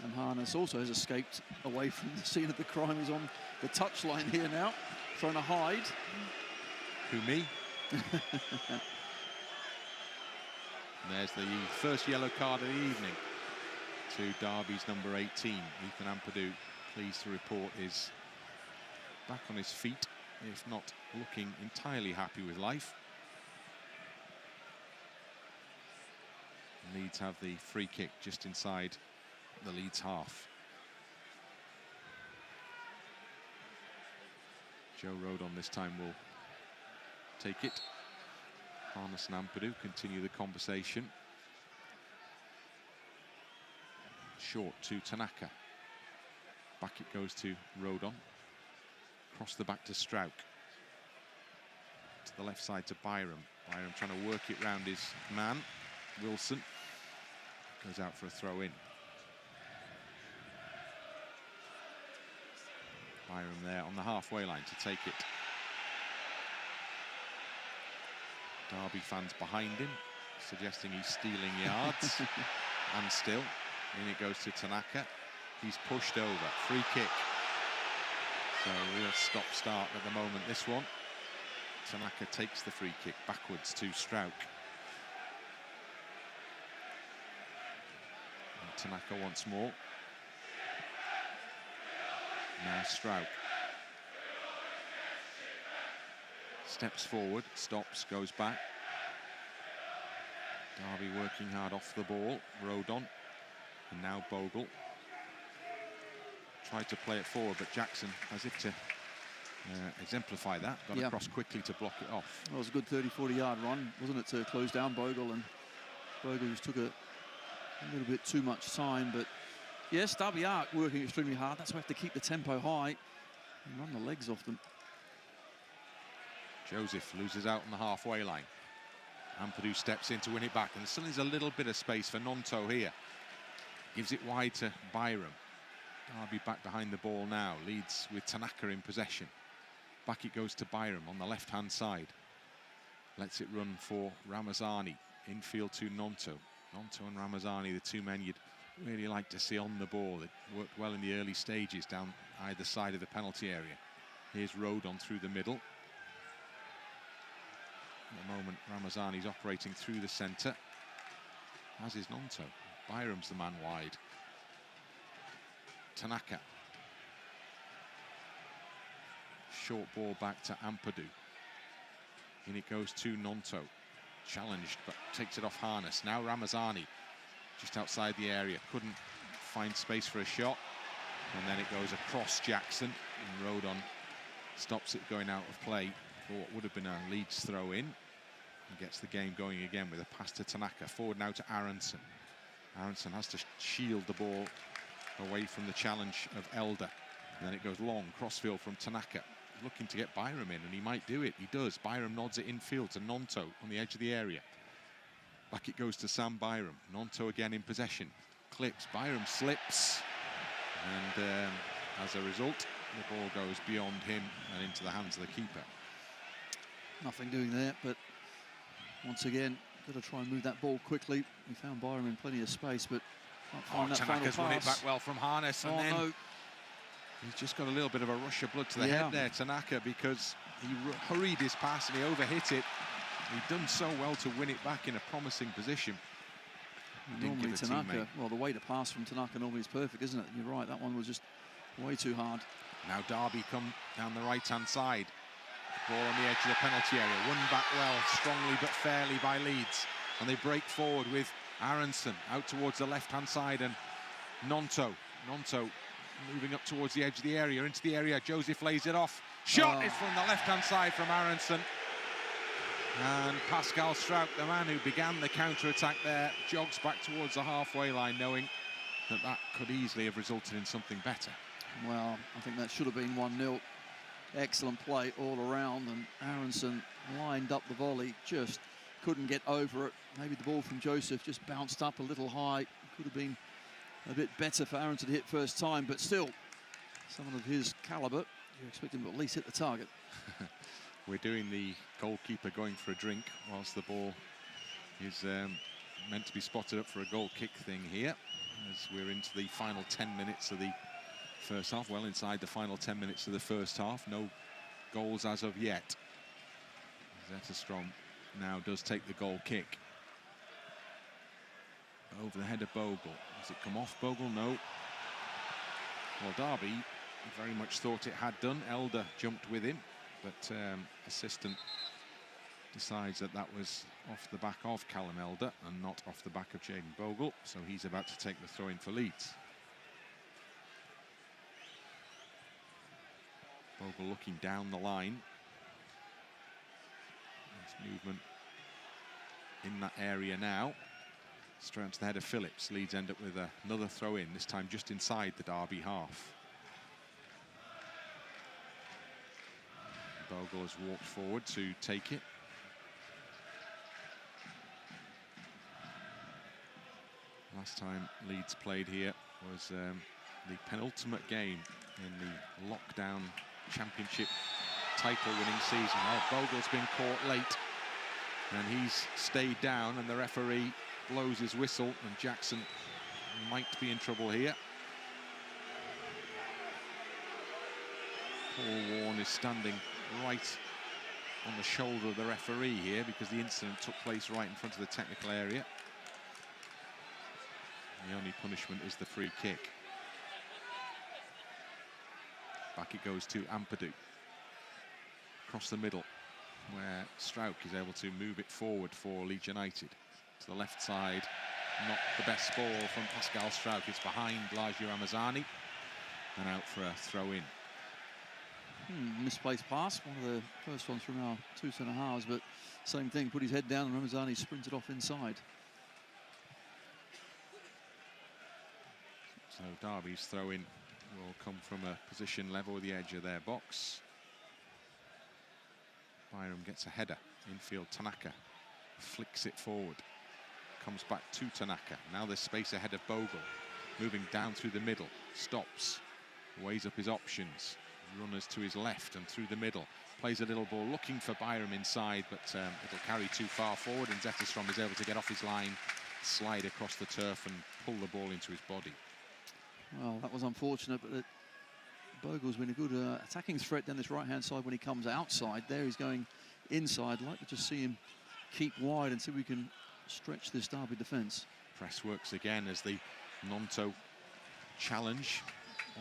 And Harness also has escaped away from the scene of the crime. He's on the touchline here now, trying to hide. Who, me? There's the first yellow card of the evening to Derby's number 18. Ethan Ampadu, pleased to report, is back on his feet, if not looking entirely happy with life. Leeds have the free kick just inside the Leeds half. Joe Rodon this time will take it. Harness and Ampadu continue the conversation. Short to Tanaka. Back it goes to Rodon. Across the back to Struijk. To the left side to Byram. Byram trying to work it round his man, Wilson. Goes out for a throw in. Byram there on the halfway line to take it. Derby fans behind him, suggesting he's stealing yards. And still, in it goes to Tanaka. He's pushed over, free kick. So a real stop-start at the moment, this one. Tanaka takes the free kick backwards to Struijk. And Tanaka once more. Now Struijk. Steps forward, stops, goes back. Derby working hard off the ball. Rodon. And now Bogle. Tried to play it forward, but Jackson, as if to exemplify that, got across quickly to block it off. Well, it was a good 30-40 yard run, wasn't it, to close down Bogle, and Bogle just took a little bit too much time. But yes, Derby are working extremely hard. That's why we have to keep the tempo high and run the legs off them. Joseph loses out on the halfway line. Ampadu steps in to win it back, and suddenly there's a little bit of space for Gnonto here. Gives it wide to Byram. Derby back behind the ball now. Leeds with Tanaka in possession. Back it goes to Byram on the left-hand side. Lets it run for Ramazani. Infield to Gnonto. Gnonto and Ramazani, the two men you'd really like to see on the ball. They worked well in the early stages down either side of the penalty area. Here's Rodon through the middle. At the moment, Ramazani's operating through the centre, as is Gnonto. Byram's the man wide. Tanaka. Short ball back to Ampadu. In it goes to Gnonto. Challenged, but takes it off Harness. Now Ramazani, just outside the area. Couldn't find space for a shot. And then it goes across Jackson. And Rodon stops it going out of play for what would have been a Leeds throw in. And gets the game going again with a pass to Tanaka. Forward now to Aaronson. Aaronson has to shield the ball away from the challenge of Elder. And then it goes long, crossfield from Tanaka. Looking to get Byram in, and he might do it. He does. Byram nods it infield to Gnonto on the edge of the area. Back it goes to Sam Byram. Gnonto again in possession. Clips. Byram slips. And as a result, the ball goes beyond him and into the hands of the keeper. Nothing doing there, but once again, got to try and move that ball quickly. We found Byram in plenty of space, but can't find that final Tanaka's pass. won it back well from Harness, and then no. He's just got a little bit of a rush of blood to the head there, Tanaka, because he hurried his pass and he overhit it. He'd done so well to win it back in a promising position. Normally Tanaka, well, the way to pass from Tanaka normally is perfect, isn't it? You're right, that one was just way too hard. Now Derby come down the right-hand side. Ball on the edge of the penalty area. Won back well, strongly but fairly by Leeds. And they break forward with Aaronson out towards the left-hand side and Gnonto moving up towards the edge of the area, into the area. Joseph lays it off. Shot is from the left-hand side from Aaronson. And Pascal Struijk, the man who began the counter-attack there, jogs back towards the halfway line, knowing that that could easily have resulted in something better. Well, I think that should have been 1-0. Excellent play all around, and Aaronson lined up the volley, just couldn't get over it. Maybe the ball from Joseph just bounced up a little high. Could have been a bit better for Aaronson to hit first time, but still, someone of his calibre, you expect him to at least hit the target. We're doing the goalkeeper going for a drink whilst the ball is meant to be spotted up for a goal kick thing here, as we're into the final 10 minutes of the first half. Well inside the final 10 minutes of the first half. No goals as of yet. Zetterstrom now does take the goal kick. Over the head of Bogle. Does it come off Bogle? No. Well, Derby very much thought it had done. Elder jumped with him, but assistant decides that that was off the back of Callum Elder and not off the back of Jaden Bogle, so he's about to take the throw in for Leeds. Bogle looking down the line. Nice movement in that area now. Straight onto the head of Phillips. Leeds end up with another throw in, this time just inside the Derby half. Bogle has walked forward to take it. Last time Leeds played here was the penultimate game in the lockdown championship title-winning season. Oh, Bogle's been caught late, and he's stayed down, and the referee blows his whistle, and Jackson might be in trouble here. Paul Warne is standing right on the shoulder of the referee here because the incident took place right in front of the technical area. The only punishment is the free kick. Back it goes to Ampadu. Across the middle, where Struijk is able to move it forward for Leeds United. To the left side, not the best ball from Pascal Struijk. It's behind largely Ramazani, and out for a throw-in. Misplaced pass, one of the first ones from our two centre-halves, but same thing, put his head down and Ramazani sprinted off inside. So Derby's throw-in will come from a position level with the edge of their box. Byram gets a header, infield Tanaka flicks it forward, comes back to Tanaka. Now there's space ahead of Bogle, moving down through the middle, stops, weighs up his options, runners to his left and through the middle, plays a little ball looking for Byram inside, but it'll carry too far forward, and Zetterstrom is able to get off his line, slide across the turf and pull the ball into his body. Well, that was unfortunate, but Bogle's been a good attacking threat down this right-hand side when he comes outside. There he's going inside. I'd like to just see him keep wide and see if we can stretch this Derby defence. Press works again as the Gnonto challenge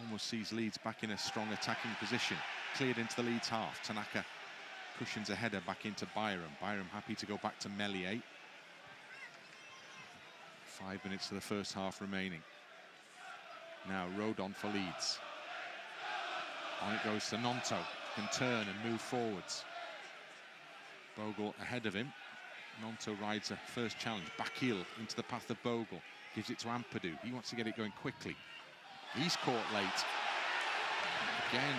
almost sees Leeds back in a strong attacking position. Cleared into the Leeds half. Tanaka cushions a header back into Byram. Byram happy to go back to Meslier. 5 minutes of the first half remaining. Now Rodon for Leeds. On it goes to Gnonto. Can turn and move forwards. Bogle ahead of him. Gnonto rides a first challenge. Back heel into the path of Bogle. Gives it to Ampadu. He wants to get it going quickly. He's caught late. Again,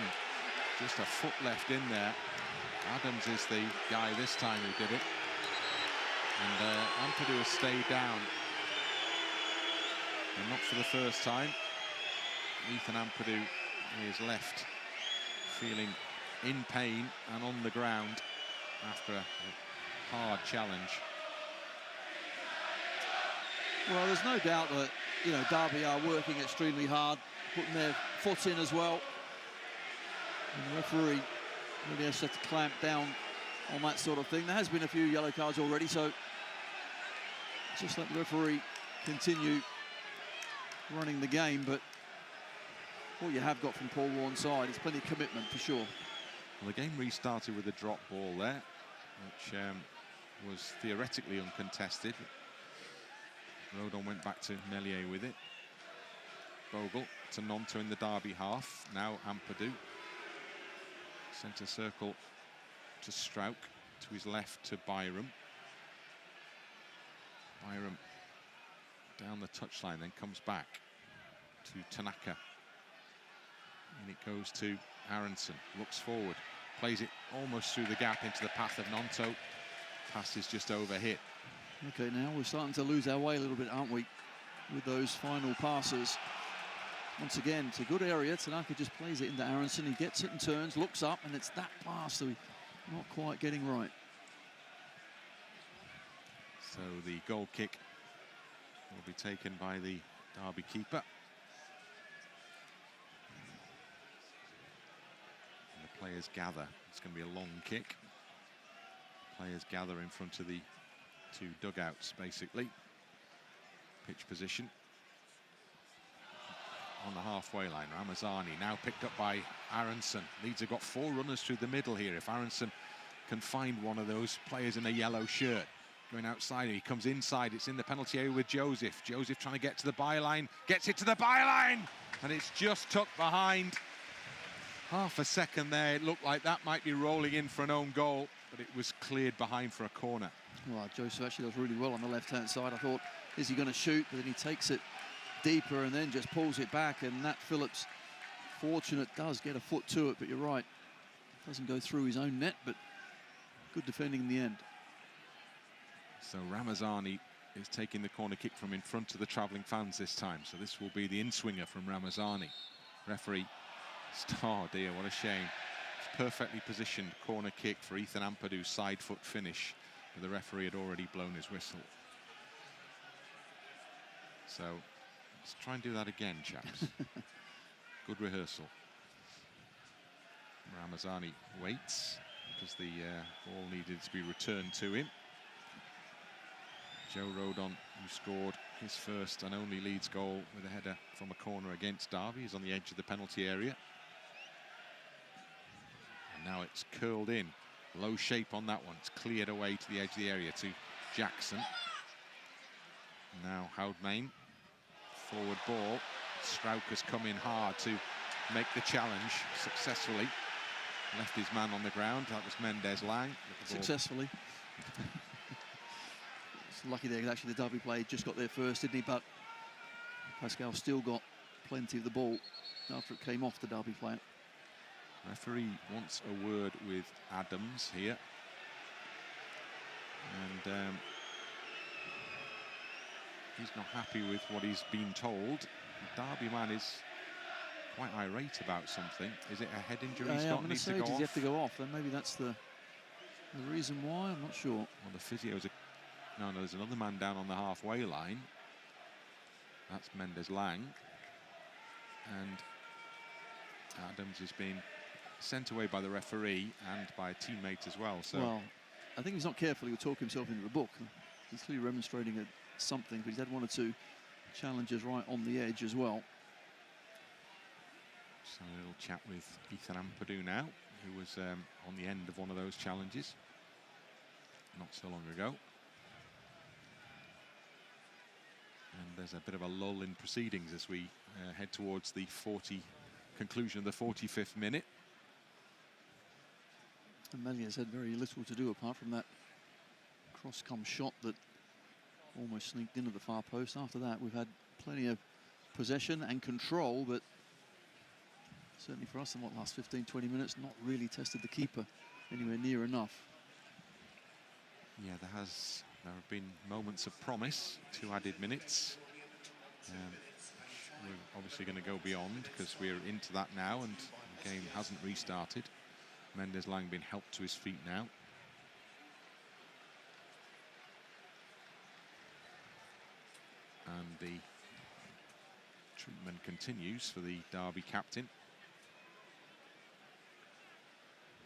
just a foot left in there. Adams is the guy this time who did it. And Ampadu has stayed down. And not for the first time. Ethan Ampadu is left feeling in pain and on the ground after a hard challenge. Well, there's no doubt that, you know, Derby are working extremely hard, putting their foot in as well. And the referee really has to clamp down on that sort of thing. There has been a few yellow cards already, so just let the referee continue running the game. But what you have got from Paul Warne's side is plenty of commitment for sure. Well, the game restarted with a drop ball there, which was theoretically uncontested. Rodon went back to Meslier with it. Bogle to Gnonto in the Derby half. Now Ampadu. Centre circle to Struijk. To his left to Byram. Byram down the touchline, then comes back to Tanaka. And it goes to Aaronson. Looks forward. Plays it almost through the gap into the path of Gnonto. Pass is just overhit. Okay, now we're starting to lose our way a little bit, aren't we, with those final passes. Once again, it's a good area. Tanaka just plays it into Aaronson. He gets it and turns, looks up, and it's that pass that we're not quite getting right. So the goal kick will be taken by the Derby keeper. And the players gather. It's going to be a long kick. Players gather in front of the two dugouts, basically. Pitch position. On the halfway line, Ramazani now picked up by Aaronson. Leeds have got 4 runners through the middle here. If Aaronson can find one of those players in a yellow shirt going outside, he comes inside. It's in the penalty area with Joseph. Joseph trying to get to the byline, gets it to the byline, and it's just tucked behind. Half a second there, it looked like that might be rolling in for an own goal, but it was cleared behind for a corner. Well, Joseph actually does really well on the left-hand side. I thought, is he going to shoot? But then he takes it deeper and then just pulls it back, and that Phillips, fortunate, does get a foot to it, but you're right, doesn't go through his own net, but good defending in the end. So Ramazani is taking the corner kick from in front of the travelling fans this time, so this will be the in-swinger from Ramazani. Referee, oh dear, what a shame. It's perfectly positioned corner kick for Ethan Ampadu's side foot finish, but the referee had already blown his whistle. So let's try and do that again, chaps. Good rehearsal. Ramazani waits because the ball needed to be returned to him. Joe Rodon, who scored his first and only Leeds goal with a header from a corner against Derby, is on the edge of the penalty area. And now it's curled in. Low shape on that one. It's cleared away to the edge of the area to Jackson. Now Goudmijn. Forward ball. Struijk has come in hard to make the challenge successfully. Left his man on the ground. That was Mendez-Laing. Successfully. It's lucky there, actually the Derby player just got there first, didn't he? But Pascal still got plenty of the ball after it came off the Derby player. Referee wants a word with Adams here. And he's not happy with what he's been told. The Derby man is quite irate about something. Is it a head injury? Yeah, Scott needs to go off? Does he have to go off? Then maybe that's the reason why. I'm not sure. Well, the physio's no, there's another man down on the halfway line. That's Mendez-Laing. And Adams has been sent away by the referee and by a teammate as well. So, well, I think he's not careful. He'll talk himself into the book. He's clearly remonstrating at something, but he's had 1 or 2 challenges right on the edge as well. So a little chat with Ethan Ampadu now, who was on the end of one of those challenges not so long ago. And there's a bit of a lull in proceedings as we head towards the conclusion of the 45th minute. And Meslier's had very little to do apart from that cross-come shot that almost sneaked into the far post. After that, we've had plenty of possession and control, but certainly for us in the last 15, 20 minutes, not really tested the keeper anywhere near enough. Yeah, there have been moments of promise, 2 added minutes. We're obviously going to go beyond because we're into that now and the game hasn't restarted. Mendez-Laing being helped to his feet now. And the treatment continues for the Derby captain.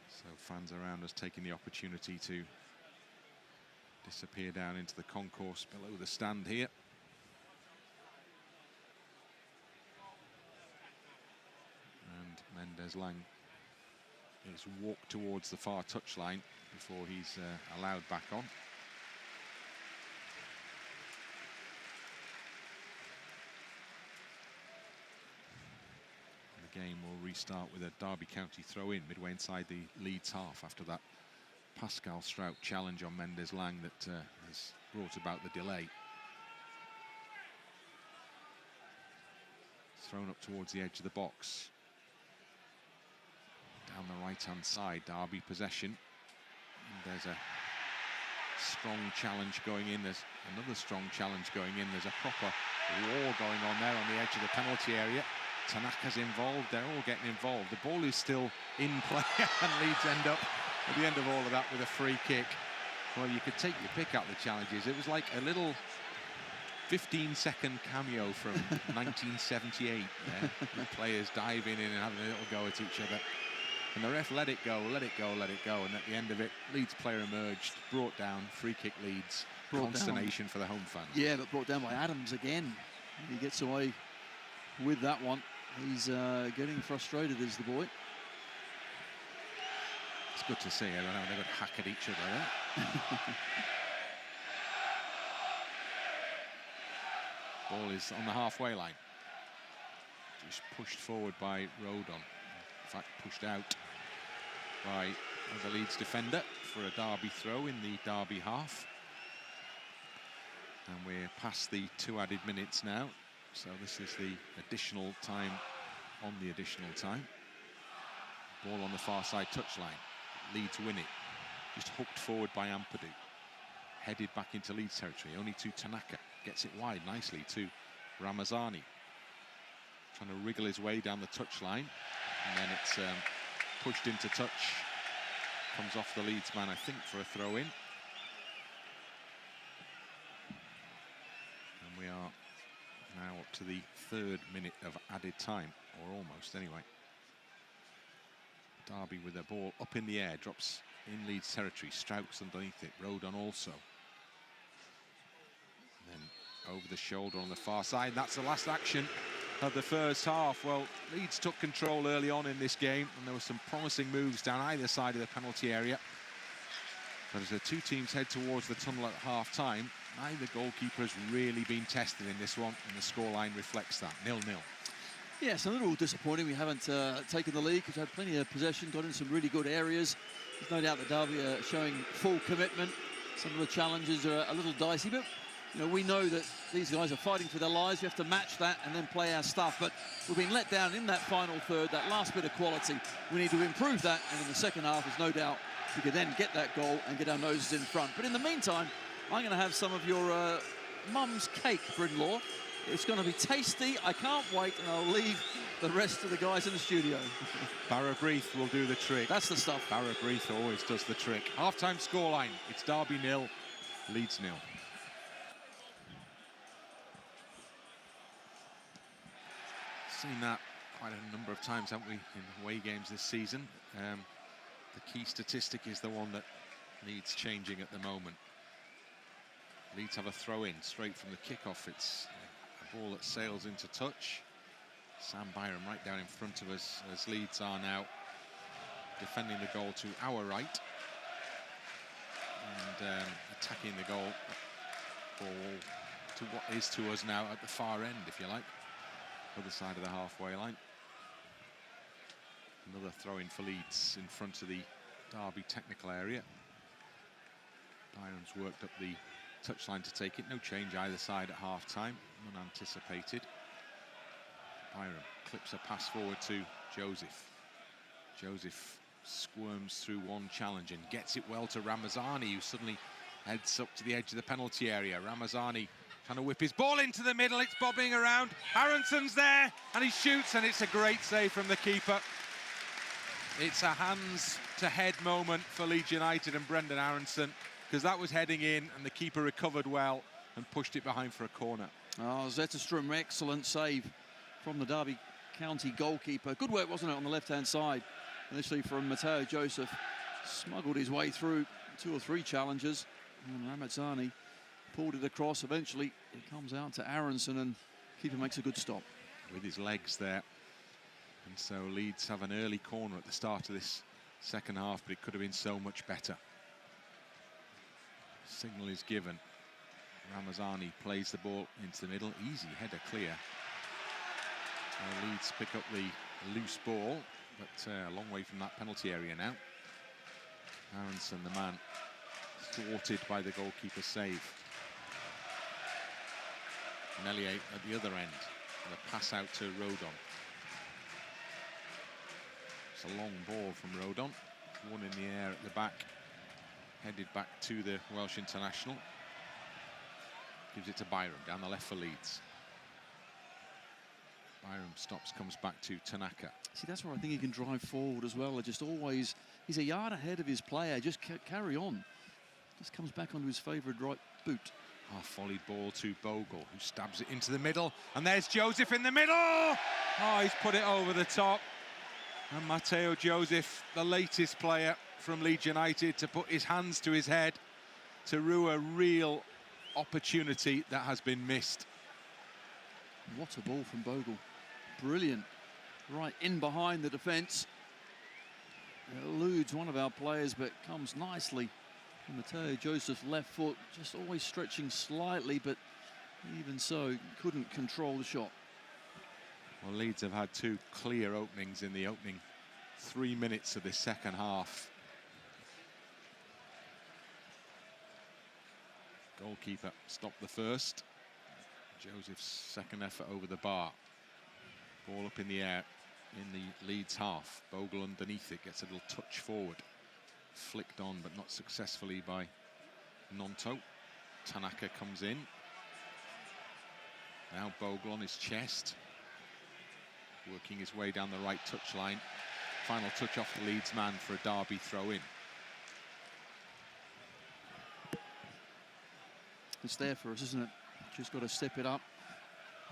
So fans around us taking the opportunity to disappear down into the concourse below the stand here. And Mendez-Laing is walk towards the far touchline before he's allowed back on. The game will restart with a Derby County throw-in midway inside the Leeds half after that Pascal Struijk challenge on Mendez-Laing that has brought about the delay. Thrown up towards the edge of the box. Down the right-hand side, Derby possession. And there's a strong challenge going in. There's another strong challenge going in. There's a proper war going on there on the edge of the penalty area. Tanaka's involved. They're all getting involved. The ball is still in play, and Leeds end up at the end of all of that with a free kick. Well, you could take your pick out the challenges. It was like a little 15-second cameo from 1978 there. The players diving in and having a little go at each other. And the ref let it go, let it go, let it go. And at the end of it, Leeds player emerged, brought down, free kick Leeds. Consternation for the home fans. Yeah, but brought down by Adams again. He gets away with that one. He's getting frustrated, is the boy. It's good to see. I don't know, they would hack at each other there. Ball is on the halfway line. Just pushed forward by Rodon. In fact, pushed out by the Leeds defender for a Derby throw in the Derby half. And we're past the 2 added minutes now. So this is the additional time on the additional time. Ball on the far side touchline. Leeds win it. Just hooked forward by Ampadu. Headed back into Leeds territory, only to Tanaka. Gets it wide nicely to Ramazani. Trying to wriggle his way down the touchline. And then it's pushed into touch. Comes off the Leeds man, I think, for a throw-in. And we are now up to the 3rd minute of added time, or almost anyway. Derby with the ball up in the air, drops in Leeds territory. Struik's underneath it, Rodon also. And then over the shoulder on the far side. That's the last action of the first half. Well, Leeds took control early on in this game, and there were some promising moves down either side of the penalty area. But as the two teams head towards the tunnel at half-time, neither goalkeeper has really been tested in this one, and the scoreline reflects that, 0-0. Yes, a little disappointing. We haven't taken the lead. We've had plenty of possession, got in some really good areas. There's no doubt that Derby are showing full commitment. Some of the challenges are a little dicey, but you know, we know that these guys are fighting for their lives. We have to match that and then play our stuff. But we've been let down in that final third, that last bit of quality. We need to improve that, and in the second half, there's no doubt we could then get that goal and get our noses in front. But in the meantime, I'm going to have some of your mum's cake, Brindlaw. It's going to be tasty. I can't wait, and I'll leave the rest of the guys in the studio. Barra Breath will do the trick. That's the stuff. Barra Breath always does the trick. Half-time scoreline. It's Derby 0, Leeds 0. Seen that quite a number of times, haven't we, in away games this season. The key statistic is the one that needs changing at the moment. Leeds have a throw-in straight from the kickoff. It's a ball that sails into touch. Sam Byram right down in front of us as Leeds are now defending the goal to our right and attacking the goal to what is to us now at the far end, if you like, other side of the halfway line. Another throw-in for Leeds in front of the Derby technical area. Byram's worked up the touchline to take it. No change either side at half-time, none anticipated. Byram clips a pass forward to Joseph. Joseph squirms through one challenge and gets it well to Ramazani, who suddenly heads up to the edge of the penalty area. Ramazani trying to whip his ball into the middle. It's bobbing around. Aaronson's there, and he shoots, and it's a great save from the keeper. It's a hands-to-head moment for Leeds United and Brendan Aaronson, because that was heading in, and the keeper recovered well and pushed it behind for a corner. Oh, Zetterstrom, excellent save from the Derby County goalkeeper. Good work, wasn't it, on the left-hand side? Initially from Matteo Joseph. Smuggled his way through 2 or 3 challenges. And Ramazani pulled it across. Eventually, it comes out to Aaronson, and keeper makes a good stop. With his legs there. And so Leeds have an early corner at the start of this second half, but it could have been so much better. Signal is given. Ramazani plays the ball into the middle. Easy header clear. Leeds pick up the loose ball, but a long way from that penalty area now. Aaronson, the man, thwarted by the goalkeeper's save. Meslier at the other end. And a pass out to Rodon. It's a long ball from Rodon. One in the air at the back. Headed back to the Welsh international. Gives it to Byram down the left for Leeds. Byram stops, comes back to Tanaka. See, that's where I think he can drive forward as well. Just always, he's a yard ahead of his player. Just carry on. Just comes back onto his favourite right boot. Half-volleyed ball to Bogle, who stabs it into the middle. And there's Joseph in the middle! Oh, he's put it over the top. And Matteo Joseph, the latest player from Leeds United, to put his hands to his head to rue a real opportunity that has been missed. What a ball from Bogle. Brilliant. Right in behind the defence. It eludes one of our players, but comes nicely. And Matteo Joseph's left foot just always stretching slightly, but even so, couldn't control the shot. Well, Leeds have had two clear openings in the opening 3 minutes of this second half. Goalkeeper stopped the first. Joseph's second effort over the bar. Ball up in the air in the Leeds half. Bogle underneath it, gets a little touch forward. Flicked on, but not successfully by Gnonto. Tanaka comes in. Now Bogle on his chest. Working his way down the right touchline. Final touch off the Leeds man for a Derby throw-in. It's there for us, isn't it? Just got to step it up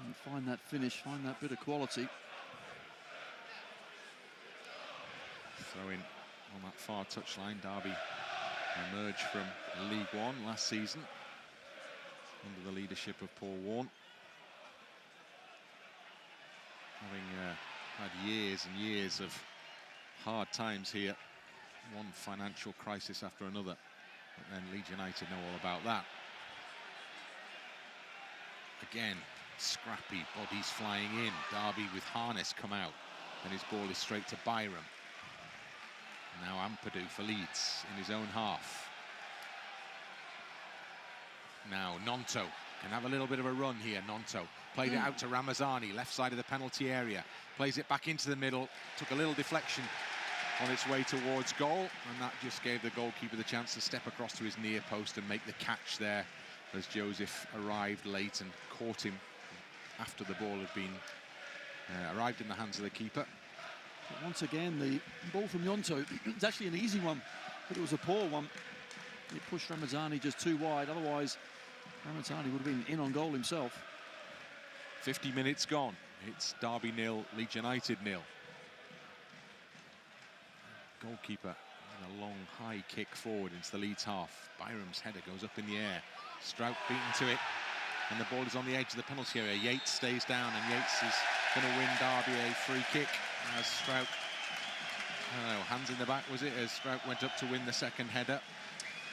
and find that finish, find that bit of quality. Throw-in on that far touchline. Derby emerged from League One last season under the leadership of Paul Warne. Having had years and years of hard times here, one financial crisis after another, but then Leeds United know all about that. Again, scrappy, bodies flying in. Derby with harness come out, and his ball is straight to Byram. Now Ampadu for Leeds in his own half. Now Gnonto can have a little bit of a run here. Gnonto played it out to Ramazani, left side of the penalty area. Plays it back into the middle. Took a little deflection on its way towards goal, and that just gave the goalkeeper the chance to step across to his near post and make the catch there, as Joseph arrived late and caught him after the ball had been arrived in the hands of the keeper. But once again, the ball from Gnonto, it's actually an easy one, but it was a poor one. It pushed Ramazani just too wide. Otherwise, Ramazani would have been in on goal himself. 50 minutes gone. It's Derby 0, Leeds United 0. Goalkeeper with a long, high kick forward into the Leeds half. Byram's header goes up in the air. Struijk beaten to it, and the ball is on the edge of the penalty area. Yates stays down, and Yates is going to win Derby a free kick as Struijk, I don't know, hands in the back, was it, as Struijk went up to win the second header.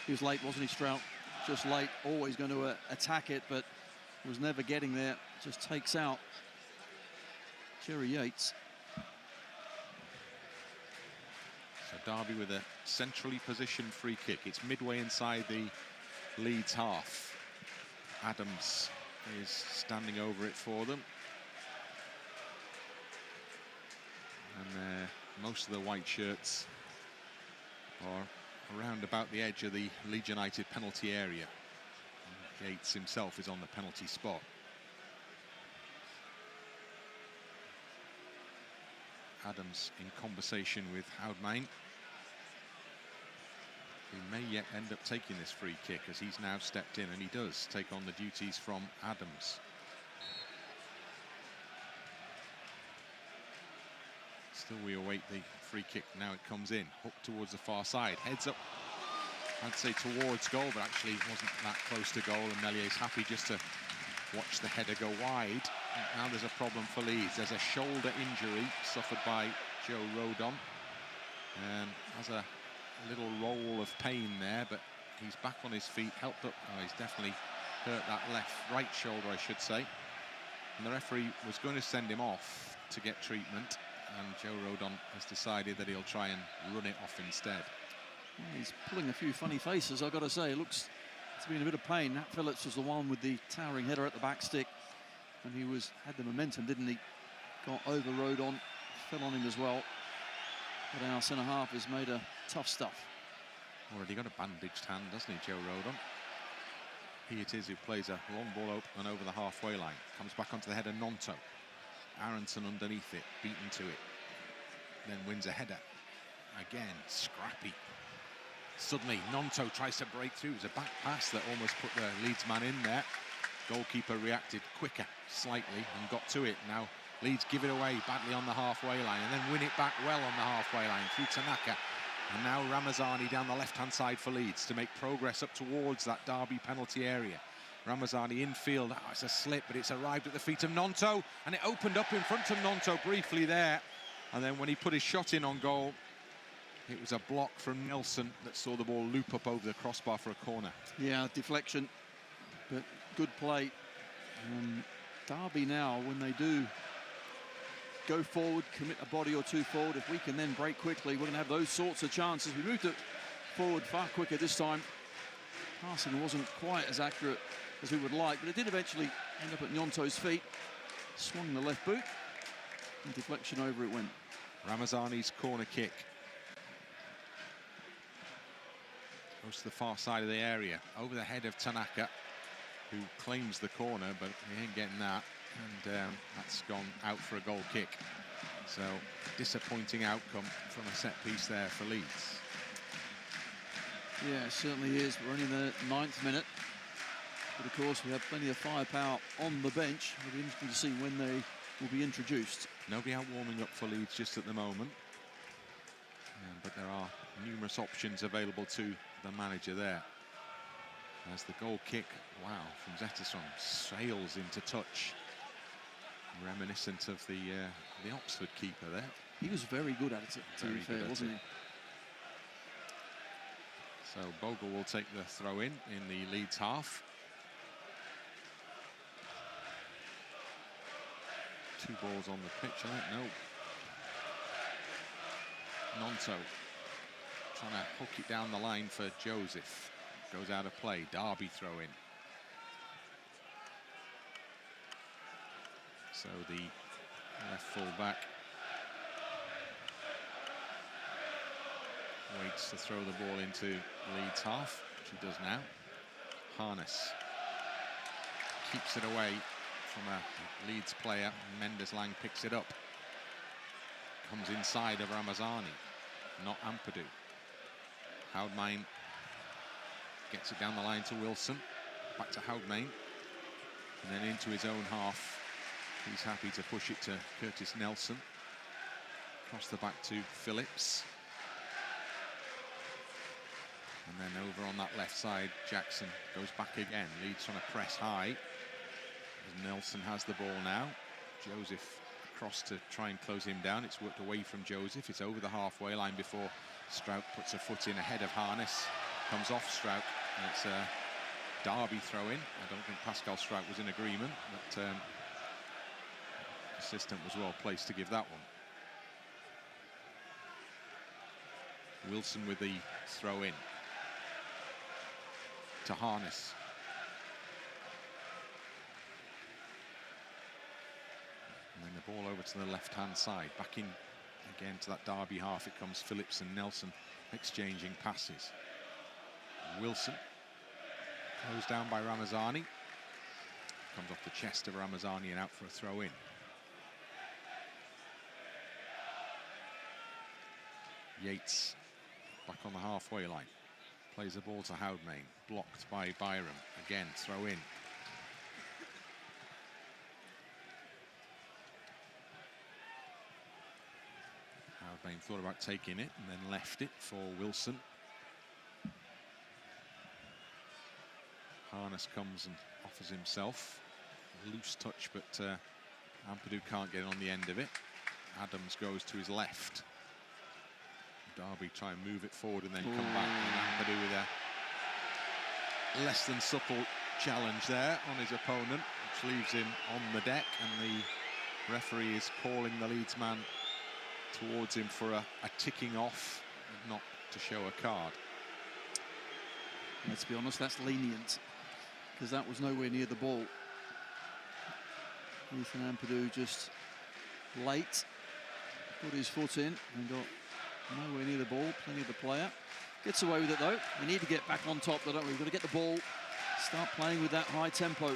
He was late, wasn't he, Struijk? Just late, always going to attack it, but was never getting there. Just takes out Jerry Yates. So Derby with a centrally positioned free kick. It's midway inside the Leeds half. Adams is standing over it for them. And most of the white shirts are around about the edge of the Leeds United penalty area. And Yates himself is on the penalty spot. Adams in conversation with Goudmijn, who may yet end up taking this free kick, as he's now stepped in, and he does take on the duties from Adams. Still we await the free kick. Now it comes in, hooked towards the far side, heads up, I'd say towards goal, but actually wasn't that close to goal, and Meslier's happy just to watch the header go wide. And now there's a problem for Leeds. There's a shoulder injury suffered by Joe Rodon. Has a little roll of pain there, but he's back on his feet, helped up. Oh, he's definitely hurt that right shoulder, I should say. And the referee was going to send him off to get treatment, and Joe Rodon has decided that he'll try and run it off instead. Well, he's pulling a few funny faces, I've got to say. It looks to be in a bit of pain. Nat Phillips was the one with the towering header at the back stick, and he had the momentum, didn't he? Got over Rodon, fell on him as well. But our centre-half has made a tough stuff. Already got a bandaged hand, doesn't he, Joe Rodon? He it is who plays a long ball open over the halfway line. Comes back onto the header, Gnonto. Aaronson underneath it, beaten to it. Then wins a header. Again, scrappy. Suddenly, Gnonto tries to break through. It was a back pass that almost put the Leeds man in there. Goalkeeper reacted quicker, slightly, and got to it. Now, Leeds give it away badly on the halfway line and then win it back well on the halfway line through Tanaka. And now Ramazani down the left-hand side for Leeds to make progress up towards that Derby penalty area. Ramazani infield. Oh, it's a slip, but it's arrived at the feet of Gnonto, and it opened up in front of Gnonto briefly there. And then when he put his shot in on goal, it was a block from Nelson that saw the ball loop up over the crossbar for a corner. Yeah, deflection, but good play. Derby now, when they do go forward, commit a body or two forward, if we can then break quickly, we're going to have those sorts of chances. We moved it forward far quicker this time. Passing wasn't quite as accurate as we would like, but it did eventually end up at Gnonto's feet. Swung the left boot, and deflection over it went. Ramazani's corner kick goes to the far side of the area, over the head of Tanaka, who claims the corner, but he ain't getting that. And that's gone out for a goal kick. So, disappointing outcome from a set piece there for Leeds. Yeah, it certainly is. We're only in the 9th minute. But of course, we have plenty of firepower on the bench. It'll be interesting to see when they will be introduced. Nobody out warming up for Leeds just at the moment. But there are numerous options available to the manager there. As the goal kick, wow, from Zetterstrom sails into touch. Reminiscent of the Oxford keeper there. He was very good at it, to be fair, wasn't he? So Bogle will take the throw in the Leeds half. 2 balls on the pitch, I don't know. Gnonto trying to hook it down the line for Joseph. Goes out of play. Derby throw in. So the left full back waits to throw the ball into Leeds half, which he does now. Harness keeps it away from a Leeds player. Mendez-Laing picks it up. Comes inside of Ramazani, not Ampadu. Goudmijn gets it down the line to Wilson. Back to Goudmijn. And then into his own half. He's happy to push it to Curtis Nelson. Across the back to Phillips. And then over on that left side, Jackson goes back again. Leeds trying to press high. As Nelson has the ball now. Joseph across to try and close him down. It's worked away from Joseph. It's over the halfway line before Struijk puts a foot in ahead of Harness. Comes off Struijk, and it's a Derby throw in. I don't think Pascal Struijk was in agreement, but the assistant was well placed to give that one. Wilson with the throw in to Harness. And then the ball over to the left-hand side. Back in again to that Derby half. It comes Phillips and Nelson exchanging passes. Wilson closed down by Ramazani. Comes off the chest of Ramazani and out for a throw in. Yates back on the halfway line. Plays the ball to Goudmijn. Blocked by Byram. Again, throw in. Goudmijn thought about taking it and then left it for Wilson. Harness comes and offers himself. A loose touch, but Ampadu can't get on the end of it. Adams goes to his left. Derby try and move it forward and then come back. And Ampadu with a less than subtle challenge there on his opponent, which leaves him on the deck, and the referee is calling the Leeds man towards him for a ticking off, not to show a card. Let's be honest, that's lenient, because that was nowhere near the ball. Ethan Ampadu just late, put his foot in and got nowhere near the ball, plenty of the player. Gets away with it though. We need to get back on top, though, don't we? We've got to get the ball, start playing with that high tempo.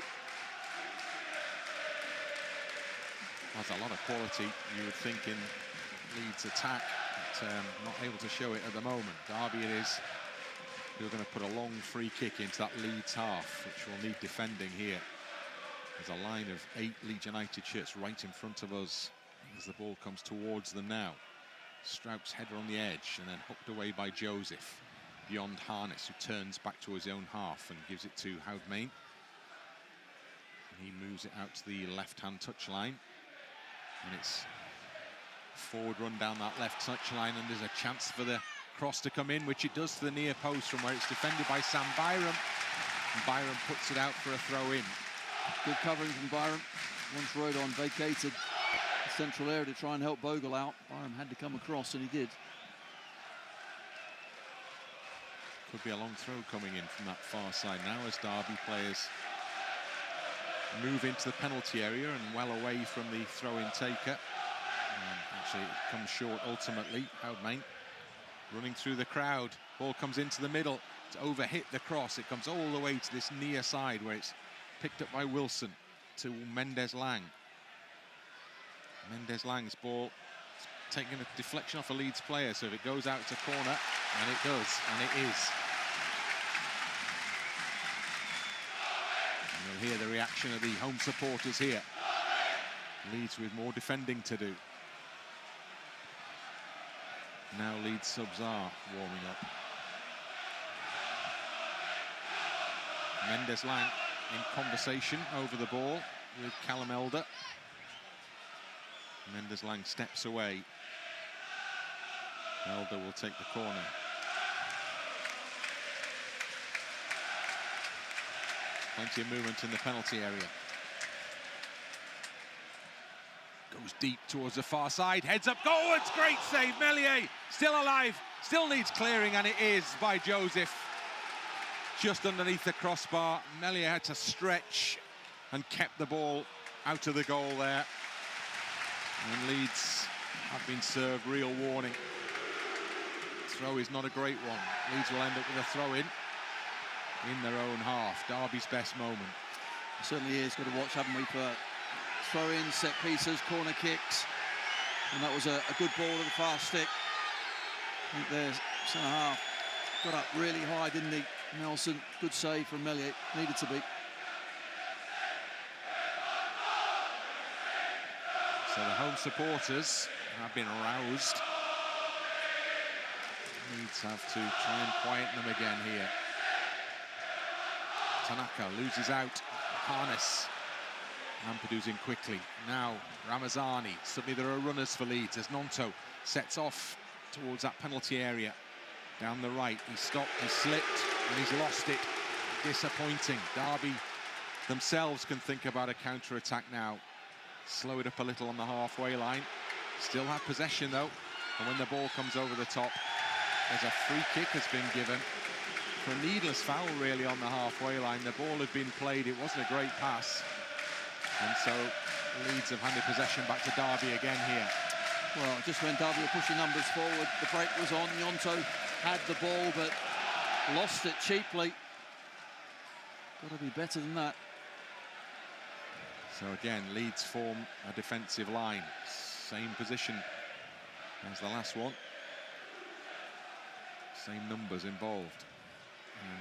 There's a lot of quality, you would think, in Leeds' attack, but not able to show it at the moment. Derby it is, who are going to put a long free kick into that Leeds half, which will need defending here. There's a line of 8 Leeds United shirts right in front of us as the ball comes towards them now. Struik's header on the edge and then hooked away by Joseph beyond Harness, who turns back to his own half and gives it to Goudmijn. He moves it out to the left-hand touchline, and it's forward run down that left touchline, and there's a chance for the cross to come in, which it does to the near post from where it's defended by Sam Byram, and Byram puts it out for a throw-in. Good covering from Byram. Once Rodon vacated the central area to try and help Bogle out, Byram had to come across, and he did. Could be a long throw coming in from that far side now as Derby players move into the penalty area and well away from the throw-in taker. Actually, it comes short ultimately. Goudmijn running through the crowd. Ball comes into the middle. It's overhit the cross. It comes all the way to this near side where it's picked up by Wilson to Mendez-Laing. Mendez-Laing's ball taking a deflection off a Leeds player, so if it goes out to corner, and it does, and it is. And you'll hear the reaction of the home supporters here. Leeds with more defending to do. Now Leeds subs are warming up. Mendez-Laing in conversation over the ball with Callum Elder. Mendez-Laing steps away. Elder will take the corner. Plenty of movement in the penalty area. Goes deep towards the far side, heads up, goal, it's great save, Meslier, still alive, still needs clearing, and it is by Joseph. Just underneath the crossbar, Meslier had to stretch and kept the ball out of the goal there. And Leeds have been served real warning. Throw is not a great one. Leeds will end up with a throw-in their own half. Derby's best moment. It certainly is. Got to watch, haven't we, for throw-ins, set pieces, corner kicks. And that was a good ball to the far stick. I think there's centre-half. Got up really high, didn't he? Nelson, good save from Meslier. Needed to be. So the home supporters have been aroused. Leeds have to try and quieten them again here. Tanaka loses out. Harness. Ampadu's in quickly. Now Ramazani. Suddenly there are runners for Leeds as Gnonto sets off towards that penalty area. Down the right. He stopped, he slipped, and he's lost it. Disappointing. Derby themselves can think about a counter-attack now. Slow it up a little on the halfway line. Still have possession though. And when the ball comes over the top, there's a free kick has been given for a needless foul really on the halfway line. The ball had been played, it wasn't a great pass. And so Leeds have handed possession back to Derby again here. Well, just when Derby were pushing numbers forward, the break was on. Gnonto had the ball, but lost it cheaply. Got to be better than that. So again, Leeds form a defensive line. Same position as the last one. Same numbers involved.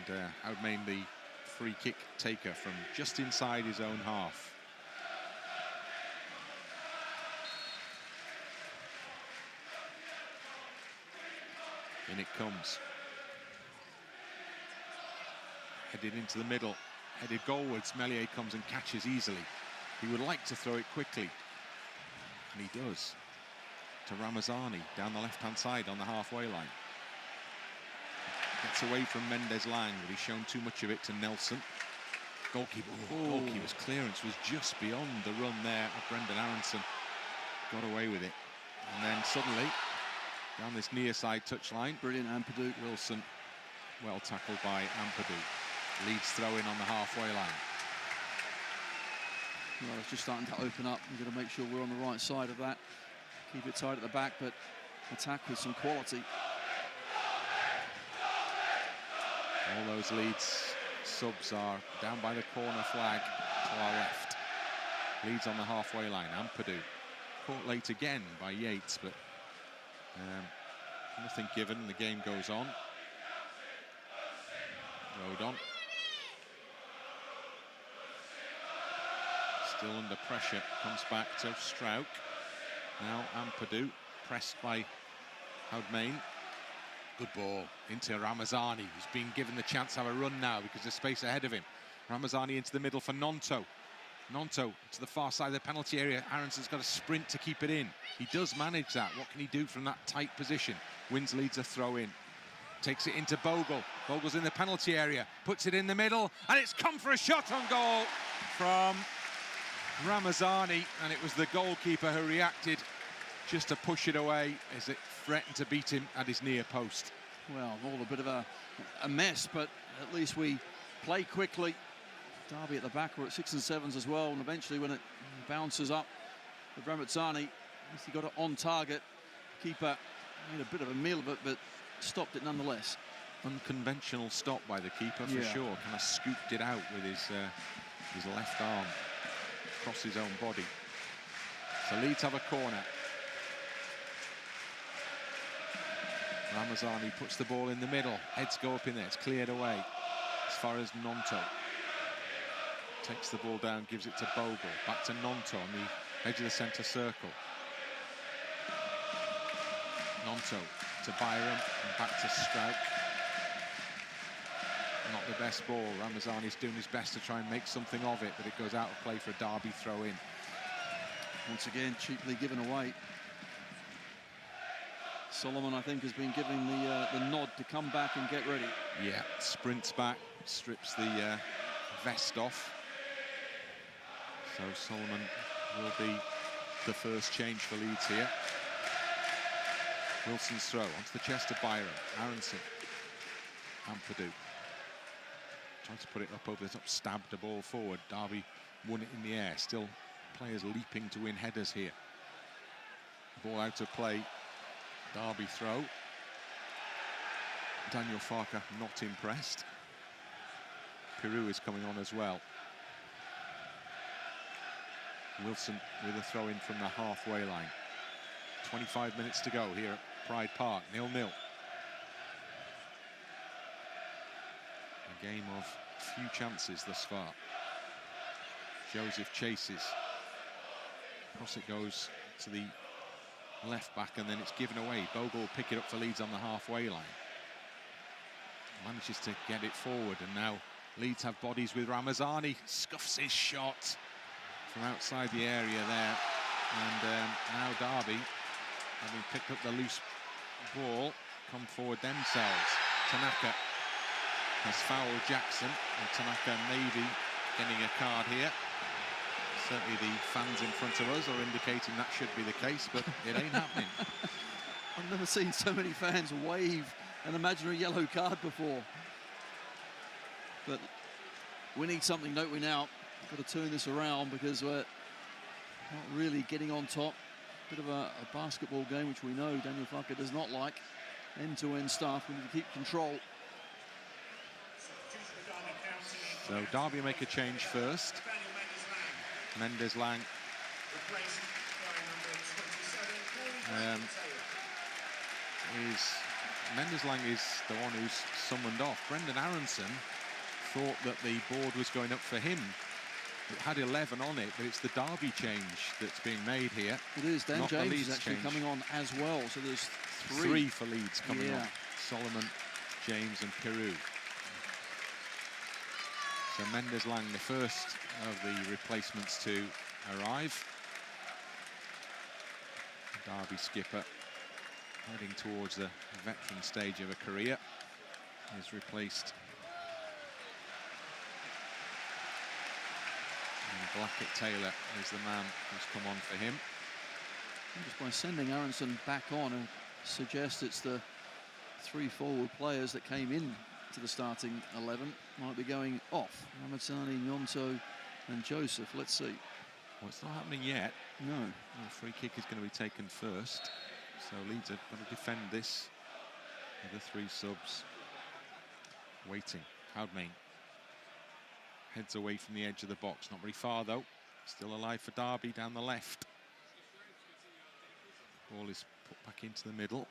And Goudmijn, the free kick taker from just inside his own half. In it comes. Headed into the middle. Headed goalwards. Meslier comes and catches easily. He would like to throw it quickly. And he does. to Ramazani down the left-hand side on the halfway line. Gets away from Mendez-Laing, but he's shown too much of it to Nelson. Goalkeeper's clearance was just beyond the run there of Brendan Aaronson. Got away with it. And then suddenly, down this near side touchline. Brilliant Ampadu. Wilson, well tackled by Ampadu. Leeds throw in on the halfway line. Well, it's just starting to open up. We've got to make sure we're on the right side of that. Keep it tight at the back, but attack with some quality. All those Leeds subs are down by the corner flag to our left. Leeds on the halfway line. Ampadu caught late again by Yates, but nothing given. The game goes on. Rodon still under pressure. Comes back to Struijk. Now Ampadu pressed by Goudmijn. Good ball into Ramazani, who's been given the chance to have a run now because there's space ahead of him. Ramazani into the middle for Gnonto. Gnonto to the far side of the penalty area. Aaronson's got a sprint to keep it in. He does manage that. What can he do from that tight position? Wins, leads a throw in. Takes it into Bogle. Bogle's in the penalty area. Puts it in the middle. And it's come for a shot on goal from Ramazani. And it was the goalkeeper who reacted just to push it away as it threatened to beat him at his near post. Well, all a bit of a mess, but at least we play quickly. Derby at the back, we're at 6 and 7s as well, and eventually when it bounces up with Ramazani, he got it on target. Keeper made a bit of a meal of it, but stopped it nonetheless. Unconventional stop by the keeper for sure. Kind of scooped it out with his left arm across his own body. So Leeds have a corner. Ramazani puts the ball in the middle. Heads go up in there. It's cleared away as far as Gnonto. Takes the ball down, gives it to Bogle. Back to Gnonto on the edge of the centre circle. Gnonto to Byram and back to Struijk. Not the best ball. Ramazani's doing his best to try and make something of it, but it goes out of play for a Derby throw-in. Once again, cheaply given away. Solomon, I think, has been given the nod to come back and get ready. Yeah, sprints back, strips the vest off. So Solomon will be the first change for Leeds here. Wilson's throw onto the chest of Byram. Aaronson. Ampadu. Trying to put it up over the top, stabbed the ball forward. Derby won it in the air. Still players leaping to win headers here. Ball out of play. Derby throw. Daniel Farker not impressed. Piroe is coming on as well. Wilson with a throw in from the halfway line. 25 minutes to go here at Pride Park, 0-0. A game of few chances thus far. Joseph chases. Across it goes to the left back and then it's given away. Bogle will pick it up for Leeds on the halfway line. Manages to get it forward and now Leeds have bodies with Ramazani. Scuffs his shot from outside the area there. And now Derby, having picked up the loose ball, come forward themselves. Tanaka has fouled Jackson, and Tanaka maybe getting a card here. Certainly the fans in front of us are indicating that should be the case, but it ain't happening. I've never seen so many fans wave an imaginary yellow card before. But we need something, don't we, now? We've got to turn this around because we're not really getting on top. Bit of a basketball game, which we know Daniel Farker does not like. End-to-end stuff. We need to keep control. So Derby make a change first. Mendez-Laing. Mendez-Laing is the one who's summoned off. Brendan Aaronson thought that the board was going up for him. It had 11 on it, but it's the Derby change that's being made here. It is. Dan not James the Leeds is actually change. coming on as well, so there's Three for Leeds coming Yeah. on. Solomon, James and Piroe. So Mendez-Laing, the first of the replacements to arrive. Derby skipper, heading towards the veteran stage of a career, is replaced. And Blackett-Taylor is the man who's come on for him. And just by sending Aaronson back on, and suggest it's the 3 forward players that came in to the starting 11 might be going off. Ramazani, Gnonto and Joseph. Let's see. Well, it's not happening yet. No. The free kick is going to be taken first. So Leeds are going to defend this with the 3 subs. Waiting. Goudmijn heads away from the edge of the box. Not very far, though. Still alive for Derby down the left. Ball is put back into the middle.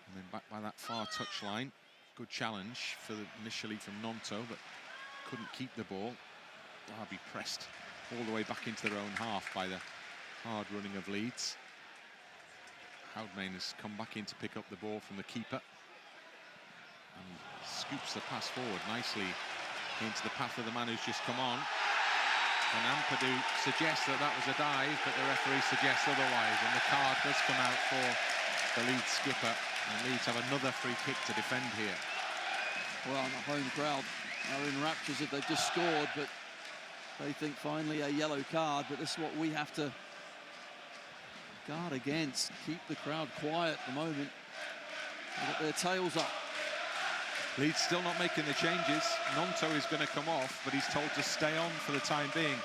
And then back by that far touchline. Good challenge initially from Gnonto, but couldn't keep the ball. Derby pressed all the way back into their own half by the hard running of Leeds. Goudmijn has come back in to pick up the ball from the keeper. And scoops the pass forward nicely into the path of the man who's just come on. And Ampadu suggests that was a dive, but the referee suggests otherwise. And the card does come out for the Leeds skipper. And Leeds have another free kick to defend here. Well, the home crowd are in raptures if they've just scored, but they think finally a yellow card. But this is what we have to guard against. Keep the crowd quiet at the moment. They've got their tails up. Leeds still not making the changes. Gnonto is going to come off, but he's told to stay on for the time being.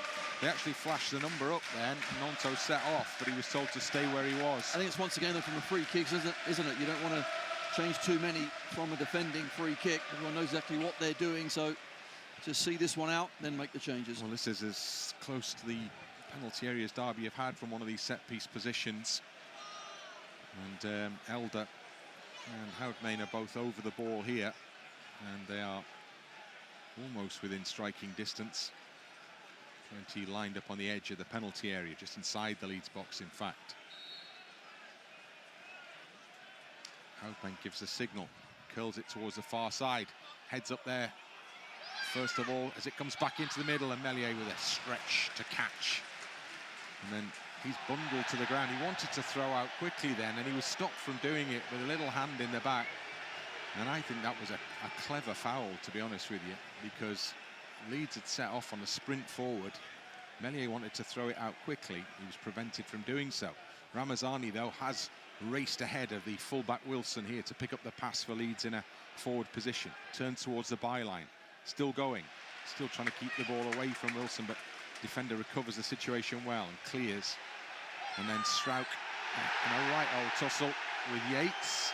They actually flashed the number up then. Gnonto set off, but he was told to stay where he was. I think it's once again from the free kicks, isn't it? You don't want to change too many from a defending free kick. Everyone knows exactly what they're doing, so just see this one out, then make the changes. Well, this is as close to the penalty area as Derby have had from one of these set-piece positions. And Elder and Goudmijn are both over the ball here. And they are almost within striking distance. 20 lined up on the edge of the penalty area, just inside the Leeds box, in fact. Goudmijn gives the signal, curls it towards the far side, heads up there. First of all, as it comes back into the middle, and Meslier with a stretch to catch. And then he's bundled to the ground. He wanted to throw out quickly then, and he was stopped from doing it with a little hand in the back. And I think that was a clever foul, to be honest with you, because Leeds had set off on a sprint forward. Meslier wanted to throw it out quickly. He was prevented from doing so. Ramazani, though, has raced ahead of the fullback Wilson here to pick up the pass for Leeds in a forward position. Turns towards the byline. Still going. Still trying to keep the ball away from Wilson, but defender recovers the situation well and clears. And then Struijk in a right old tussle with Yates.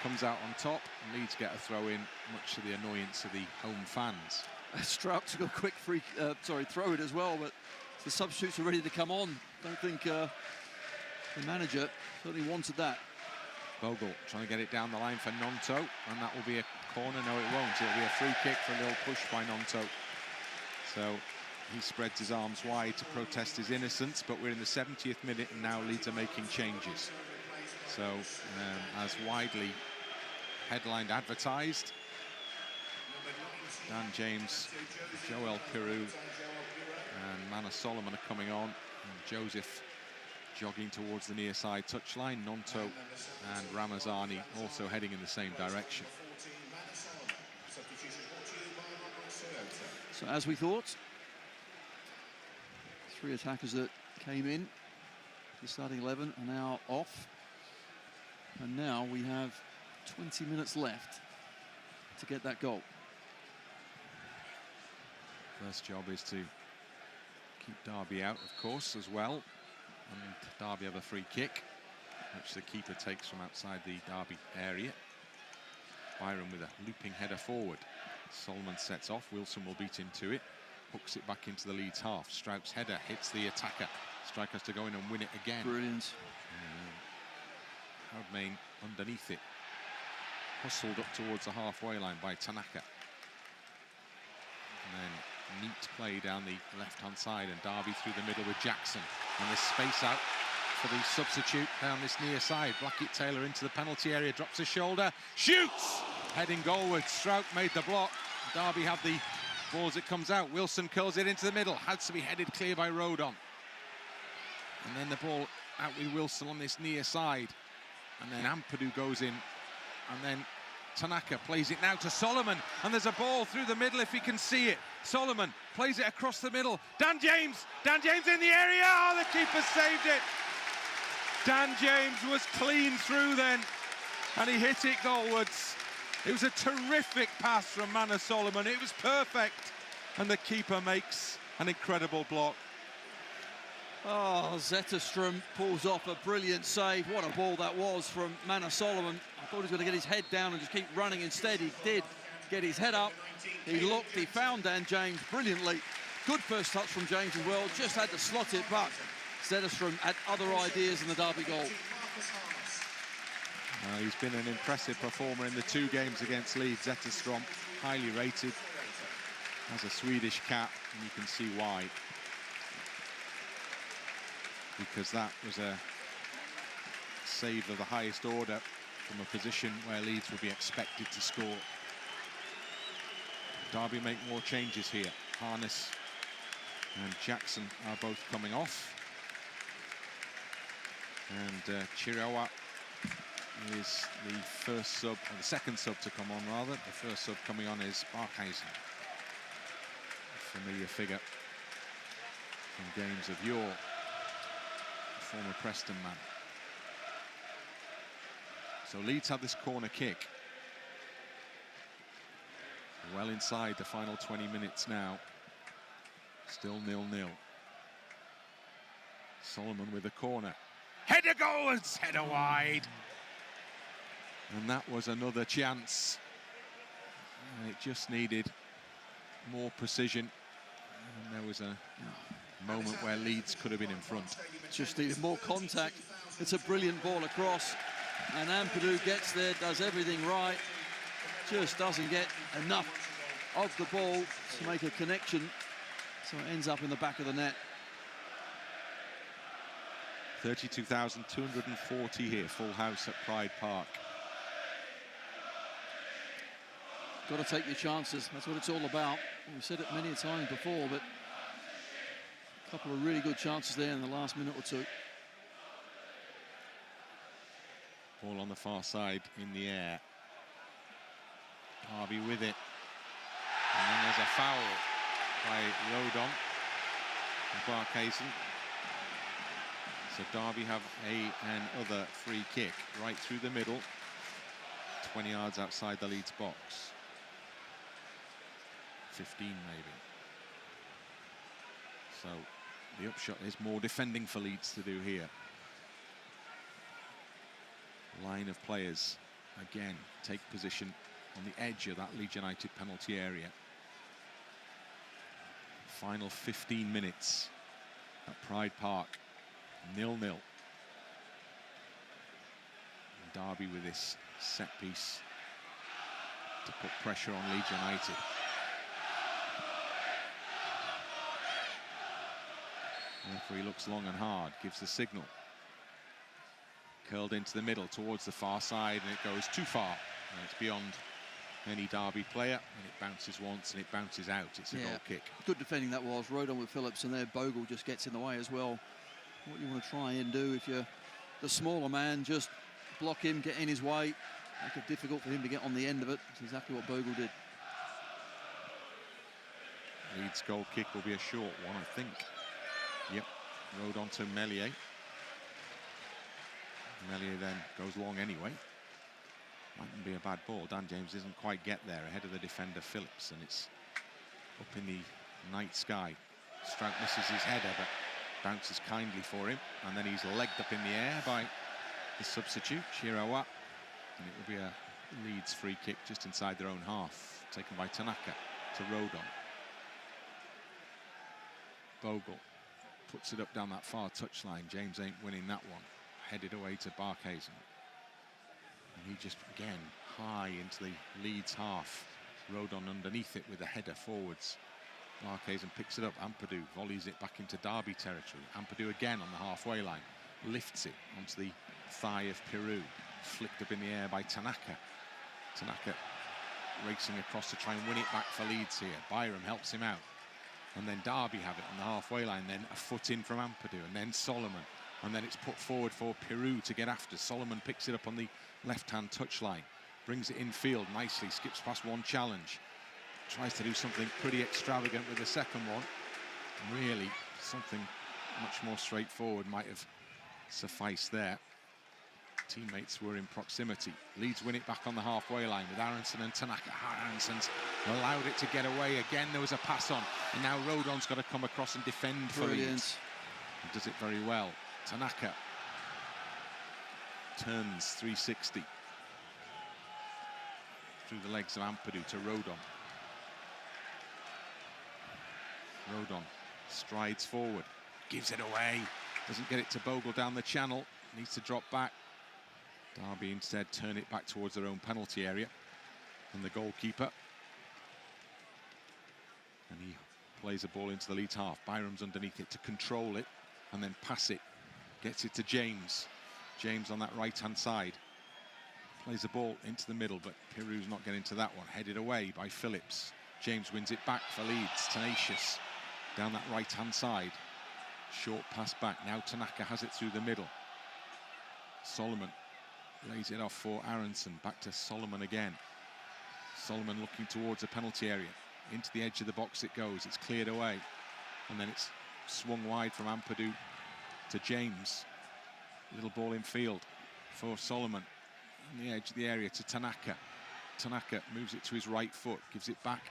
Comes out on top, and Leeds get a throw in, much to the annoyance of the home fans. Struijk took a quick throw it as well, but the substitutes are ready to come on. Don't think the manager certainly wanted that. Bogle trying to get it down the line for Gnonto, and that will be a corner. No, it won't. It'll be a free kick for a little push by Gnonto. So he spreads his arms wide to protest his innocence, but we're in the 70th minute, and now Leeds are making changes. So, as widely headlined advertised, Dan James, Joel Piroe and Mana Solomon are coming on, and Joseph jogging towards the near side touchline. Gnonto and Ramazani also heading in the same direction. So as we thought, 3 attackers that came in, the starting 11 are now off. And now we have 20 minutes left to get that goal. First job is to keep Derby out, of course, as well. And Derby have a free kick, which the keeper takes from outside the Derby area. Byram with a looping header forward. Solomon sets off. Wilson will beat into it. Hooks it back into the Leeds half. Struik's header hits the attacker. Struijk has to go in and win it again. Brilliant. Goudmijn underneath it. Hustled up towards the halfway line by Tanaka. And then neat play down the left-hand side, and Derby through the middle with Jackson. And there's space out for the substitute down this near side. Blackett-Taylor into the penalty area, drops his shoulder, shoots! Heading goalward, Struijk made the block. Derby have the ball as it comes out. Wilson curls it into the middle, has to be headed clear by Rodon. And then the ball out with Wilson on this near side. And then Ampadu goes in. And then Tanaka plays it now to Solomon. And there's a ball through the middle if he can see it. Solomon plays it across the middle. Dan James in the area. Oh, the keeper saved it. Dan James was clean through then. And he hit it goalwards. It was a terrific pass from Manor Solomon. It was perfect. And the keeper makes an incredible block. Oh, Zetterstrom pulls off a brilliant save. What a ball that was from Manor Solomon. I thought he was going to get his head down and just keep running. Instead, he did get his head up. He looked, he found Dan James brilliantly. Good first touch from James as well. Just had to slot it, but Zetterstrom had other ideas in the Derby goal. He's been an impressive performer in the 2 games against Leeds. Zetterstrom, highly rated as a Swedish cap, and you can see why. Because that was a save of the highest order from a position where Leeds would be expected to score. Derby make more changes here. Harness and Jackson are both coming off. And Chirewa is the first sub, or the second sub to come on rather. The first sub coming on is Barkhuizen. A familiar figure from games of yore. Former Preston man. So Leeds have this corner kick. Well inside the final 20 minutes now. Still 0-0. Solomon with a corner. Header goes! Header wide. And that was another chance. And it just needed more precision. And there was a moment where Leeds could have been in front. Just needed more contact. It's a brilliant ball across. And Ampadu gets there, does everything right. Just doesn't get enough of the ball to make a connection. So it ends up in the back of the net. 32,240 here, full house at Pride Park. Got to take your chances. That's what it's all about. We've said it many times before, but a couple of really good chances there in the last minute or two. Ball on the far side in the air. Harvey with it. And then there's a foul by Rodon and Barkhuizen. So Derby have another free kick right through the middle, 20 yards outside the Leeds box. 15 maybe. So the upshot is more defending for Leeds to do here. Line of players again take position on the edge of that Leeds United penalty area. Final 15 minutes at Pride Park, 0-0. Derby with this set piece to put pressure on Leeds United. The referee looks long and hard, gives the signal. Curled into the middle towards the far side, and it goes too far. And it's beyond any Derby player, and it bounces once and it bounces out. It's a goal kick. Good defending that was. Rodon with Phillips, and there Bogle just gets in the way as well. What you want to try and do if you're the smaller man, just block him, get in his way, make it difficult for him to get on the end of it. That's exactly what Bogle did. Leeds goal kick will be a short one, I think. Yep, Rodon to Meslier. Meslier then goes long anyway. Mightn't be a bad ball. Dan James doesn't quite get there ahead of the defender Phillips, and it's up in the night sky. Struijk misses his header, but bounces kindly for him, and then he's legged up in the air by the substitute, Chirewa, and it will be a Leeds free kick just inside their own half, taken by Tanaka to Rodon. Bogle puts it up down that far touchline. James ain't winning that one. Headed away to Barkhuizen. And he just, again, high into the Leeds half. Rodon underneath it with a header forwards. Barkhuizen picks it up. Ampadu volleys it back into Derby territory. Ampadu again on the halfway line. Lifts it onto the thigh of Piroe. Flicked up in the air by Tanaka. Tanaka racing across to try and win it back for Leeds here. Byram helps him out. And then Derby have it on the halfway line. Then a foot in from Ampadu. And then Solomon And then it's put forward for Piroe to get after. Solomon picks it up on the left-hand touchline. Brings it infield nicely, skips past one challenge. Tries to do something pretty extravagant with the second one. Really, something much more straightforward might have sufficed there. Teammates were in proximity. Leeds win it back on the halfway line with Aaronson and Tanaka. Aaronson's allowed it to get away. Again, there was a pass on. And now Rodon's got to come across and defend for Leeds. He does it very well. Tanaka turns 360 through the legs of Ampadu to Rodon. Rodon strides forward, gives it away, doesn't get it to Bogle down the channel, needs to drop back. Derby instead turn it back towards their own penalty area. And the goalkeeper. And he plays the ball into the Leeds half. Byram's underneath it to control it and then pass it. Gets it to James. James on that right-hand side. Plays the ball into the middle, but Piroe's not getting to that one. Headed away by Phillips. James wins it back for Leeds. Tenacious down that right-hand side. Short pass back. Now Tanaka has it through the middle. Solomon lays it off for Aaronson. Back to Solomon again. Solomon looking towards the penalty area. Into the edge of the box it goes. It's cleared away. And then it's swung wide from Ampadu to James. Little ball in field for Solomon. On the edge of the area to Tanaka. Tanaka moves it to his right foot. Gives it back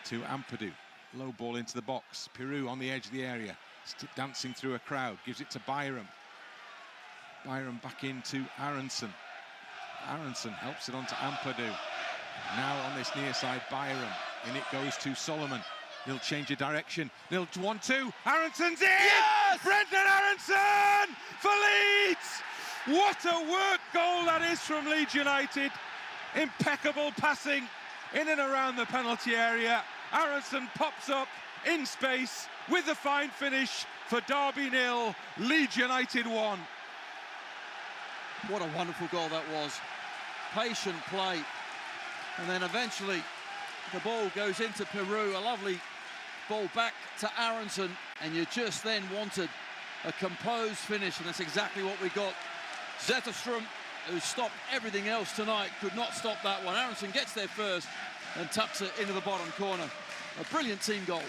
to Ampadu. Low ball into the box. Piroe on the edge of the area. Dancing through a crowd. Gives it to Byram. Byram back into Aaronson. Aaronson helps it on to Ampadu. Now on this near side, Byram. In it goes to Solomon. He'll change a direction. They'll 1-2. Aaronson's in! Yes! Brendan Aaronson for Leeds! What a work goal that is from Leeds United. Impeccable passing in and around the penalty area. Aaronson pops up in space with the fine finish for Derby 0, Leeds United 1. What a wonderful goal that was. Patient play. And then eventually the ball goes into Piroe. A lovely ball back to Aaronson. And you just then wanted a composed finish. And that's exactly what we got. Zetterstrom, who stopped everything else tonight, could not stop that one. Aaronson gets there first and tucks it into the bottom corner. A brilliant team goal.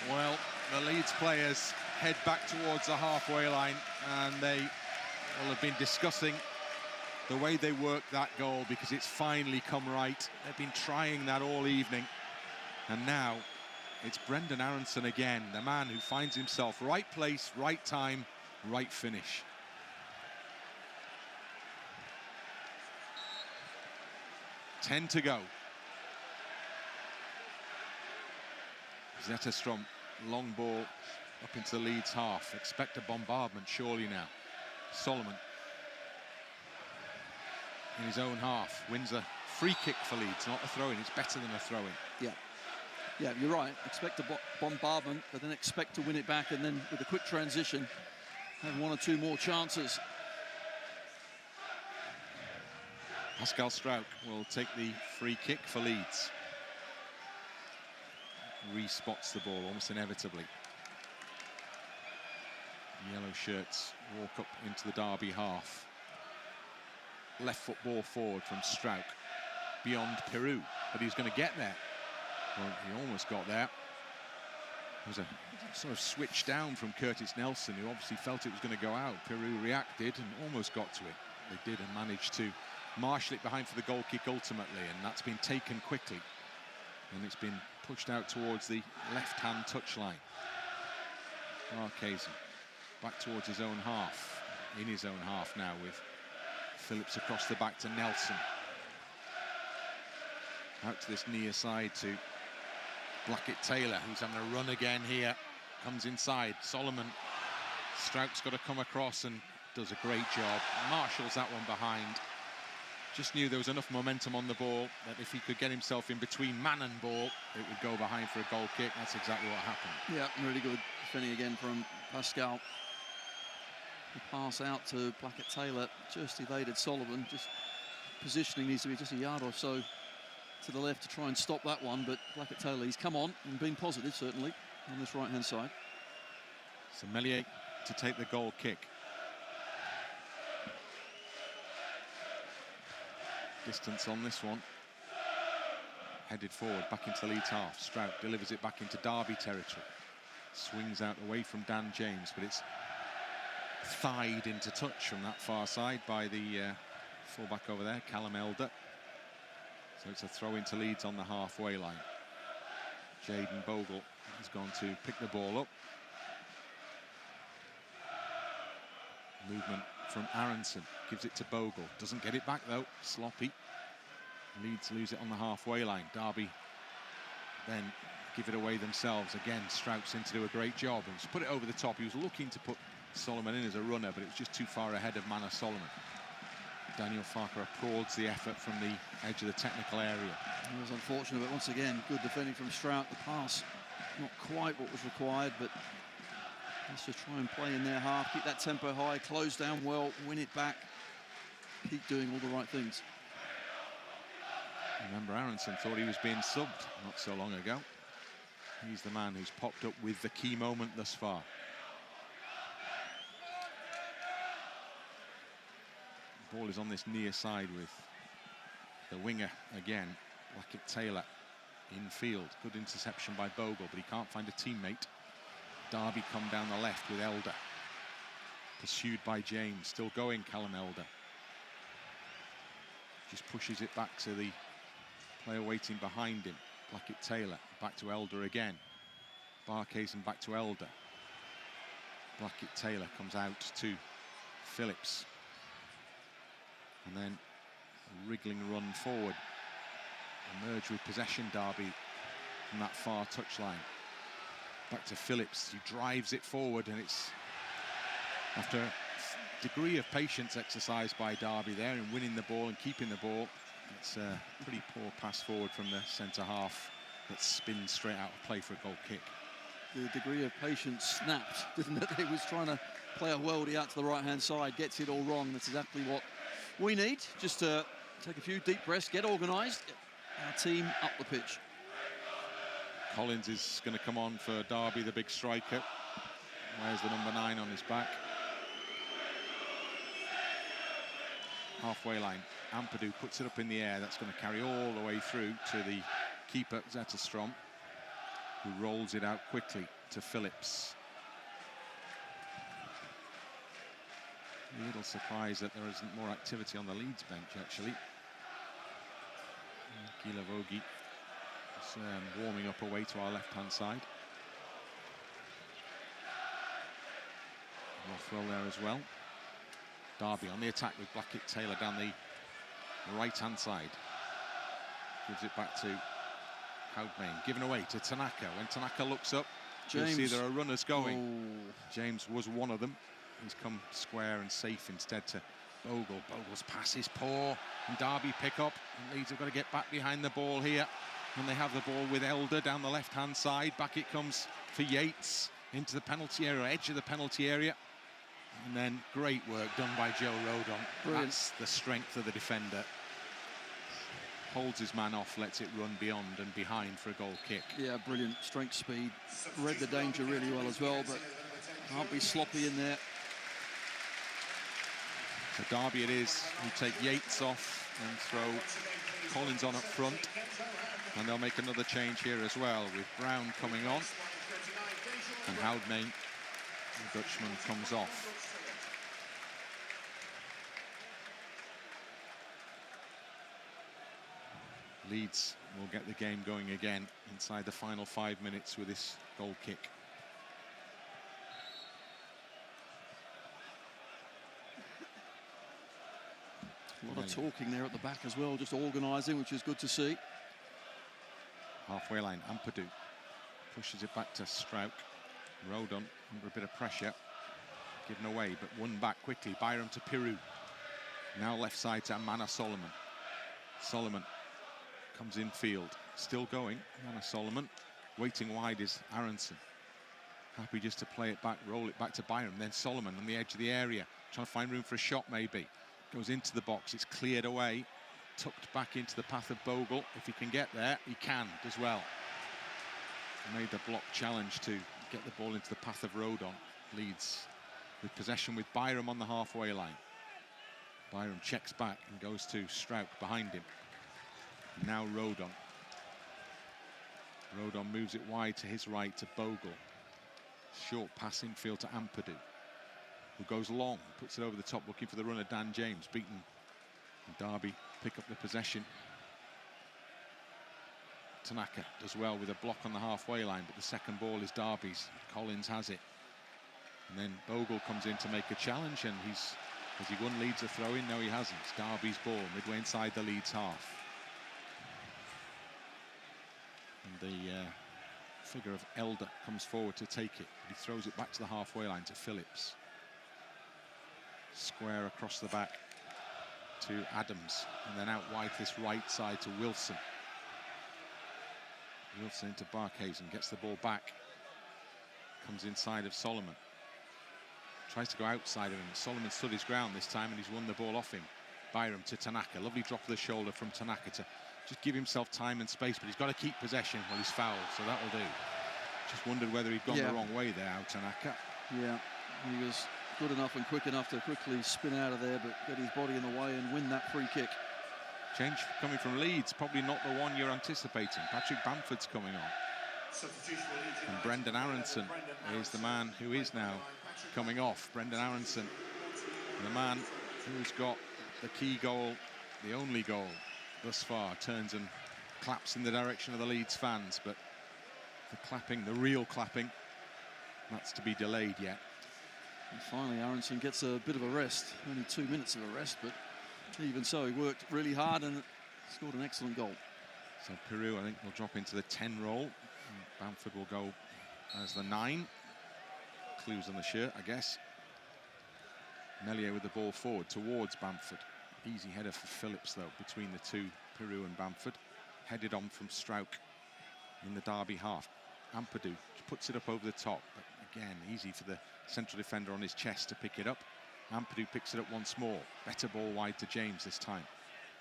Well, the Leeds players head back towards the halfway line, and they will have been discussing the way they worked that goal, because it's finally come right. They've been trying that all evening, and now it's Brendan Aaronson again, the man who finds himself right place, right time, right finish. Ten to go. Zetterstrom, long ball up into the Leeds half. Expect a bombardment surely now. Solomon in his own half wins a free kick for Leeds, not a throw-in. It's better than a throw-in. Yeah, you're right. Expect a bombardment, but then expect to win it back, and then with a quick transition, have one or two more chances. Pascal Struijk will take the free kick for Leeds. Re-spots the ball almost inevitably. Yellow shirts walk up into the Derby half. Left foot ball forward from Struijk. Beyond Piroe, but he's going to get there. Well, he almost got there. It was a sort of switch down from Curtis Nelson, who obviously felt it was going to go out. Piroe reacted and almost got to it. They did, and managed to marshal it behind for the goal kick ultimately, and that's been taken quickly. And it's been pushed out towards the left-hand touchline. Barkhuizen back towards his own half. In his own half now, with Phillips across the back to Nelson. Out to this near side to Blackett-Taylor, who's having a run again here. Comes inside. Solomon. Struik's got to come across and does a great job. Marshals that one behind. Just knew there was enough momentum on the ball that if he could get himself in between man and ball, it would go behind for a goal kick. That's exactly what happened. Yeah, really good defending again from Pascal. The pass out to Blackett-Taylor, just evaded Solomon. Just positioning needs to be just a yard or so to the left to try and stop that one, but Blackett-Taylor, he's come on and been positive, certainly, on this right-hand side. So Meslier to take the goal kick. Distance on this one. Headed forward, back into Leeds half. Struijk delivers it back into Derby territory. Swings out away from Dan James, but it's thied into touch from that far side by the fullback over there, Callum Elder. So it's a throw into Leeds on the halfway line. Jayden Bogle has gone to pick the ball up. Movement from Aaronson, gives it to Bogle. Doesn't get it back though, sloppy. Leeds lose it on the halfway line. Derby then give it away themselves. Again, Struijk seemed to do a great job and just put it over the top. He was looking to put Solomon in as a runner, but it was just too far ahead of Manor Solomon. Daniel Farker applauds the effort from the edge of the technical area. It was unfortunate, but once again, good defending from Struijk. The pass, not quite what was required, but let's just try and play in their half, keep that tempo high, close down well, win it back, keep doing all the right things. Remember, Aaronson thought he was being subbed not so long ago. He's the man who's popped up with the key moment thus far. The ball is on this near side with the winger again, Blackett-Taylor in field. Good interception by Bogle, but he can't find a teammate. Derby come down the left with Elder. Pursued by James, still going Callum Elder. Just pushes it back to the player waiting behind him, Blackett-Taylor. Back to Elder again. Barkhuizen back to Elder. Blackett-Taylor comes out to Phillips. And then a wriggling run forward. Emerge with possession, Derby, from that far touchline. Back to Phillips, who drives it forward, and it's after a degree of patience exercised by Derby there in winning the ball and keeping the ball. It's a pretty poor pass forward from the centre half that spins straight out of play for a goal kick. The degree of patience snapped, didn't it? He was trying to play a worldie out to the right-hand side, gets it all wrong. That's exactly what we need, just to take a few deep breaths, get organised, our team up the pitch. Collins is going to come on for Derby, the big striker. Wears the number 9 on his back. Halfway line, Ampadu puts it up in the air. That's going to carry all the way through to the keeper, Zetterstrom, who rolls it out quickly to Phillips. A little surprised that there isn't more activity on the Leeds bench, actually. Guilavogui is warming up away to our left-hand side. Rothwell there as well. Derby on the attack with Blackett-Taylor down the right-hand side. Gives it back to Goudmijn, given away to Tanaka. When Tanaka looks up, James, you'll see there are runners going. Oh. James was one of them. He's come square and safe instead to Bogle. Bogle's pass is poor, and Derby pick up. And Leeds have got to get back behind the ball here. And they have the ball with Elder down the left-hand side. Back it comes for Yates into the penalty area, edge of the penalty area. And then great work done by Joe Rodon. Brilliant. That's the strength of the defender. Holds his man off, lets it run beyond and behind for a goal kick. Yeah, brilliant. Strength, speed. Read the danger really well as well, but can't be sloppy in there. So Derby it is, who take Yates off and throw Collins on up front. And they'll make another change here as well, with Brown coming on. And Goudmijn, the Dutchman, comes off. Leeds will get the game going again inside the final 5 minutes with this goal kick. A lot of talking there at the back as well, just organising, which is good to see. Halfway line, Ampadu pushes it back to Struijk. Rodon under a bit of pressure, given away, but won back quickly. Byram to Piroe. Now left side to Manor Solomon. Solomon comes in field, still going. Manor Solomon. Waiting wide is Aaronson. Happy just to play it back, roll it back to Byram. Then Solomon on the edge of the area, trying to find room for a shot maybe. Goes into the box, it's cleared away. Tucked back into the path of Bogle. If he can get there, he can as well. Made the block challenge to get the ball into the path of Rodon. Leeds with possession with Byram on the halfway line. Byram checks back and goes to Struijk behind him. Now Rodon. Rodon moves it wide to his right to Bogle. Short pass infield to Ampadu, who goes long, puts it over the top, looking for the runner Dan James, beaten. And Derby pick up the possession. Tanaka does well with a block on the halfway line, but the second ball is Derby's. Collins has it. And then Bogle comes in to make a challenge, and has he won Leeds a throw-in? No, he hasn't. It's Derby's ball, midway inside the Leeds half. And the figure of Elder comes forward to take it. He throws it back to the halfway line to Phillips. Square across the back to Adams, and then out wide this right side to Wilson. Wilson into Barkhuizen, gets the ball back. Comes inside of Solomon. Tries to go outside of him. Solomon stood his ground this time, and he's won the ball off him. Byram to Tanaka. Lovely drop of the shoulder from Tanaka to just give himself time and space, but he's got to keep possession. Well, he's fouled, so that'll do. Just wondered whether he'd gone the wrong way there, Tanaka. Yeah, he was good enough and quick enough to quickly spin out of there, but get his body in the way and win that free kick. Change coming from Leeds, probably not the one you're anticipating. Patrick Bamford's coming on. And Brendan Aaronson is the man who is now coming off. Brendan Aaronson, the man who's got the key goal, the only goal thus far, turns and claps in the direction of the Leeds fans, but the clapping, the real clapping, that's to be delayed yet. And finally, Aaronson gets a bit of a rest. Only 2 minutes of a rest, but even so, he worked really hard and scored an excellent goal. So Piroe, I think, will drop into the 10 role. Bamford will go as the 9. Clues on the shirt, I guess. Meslier with the ball forward towards Bamford. Easy header for Phillips, though, between the two, Piroe and Bamford. Headed on from Struijk in the Derby half. Ampadu puts it up over the top, but again, easy for the central defender on his chest to pick it up. Ampadu picks it up once more. Better ball wide to James this time.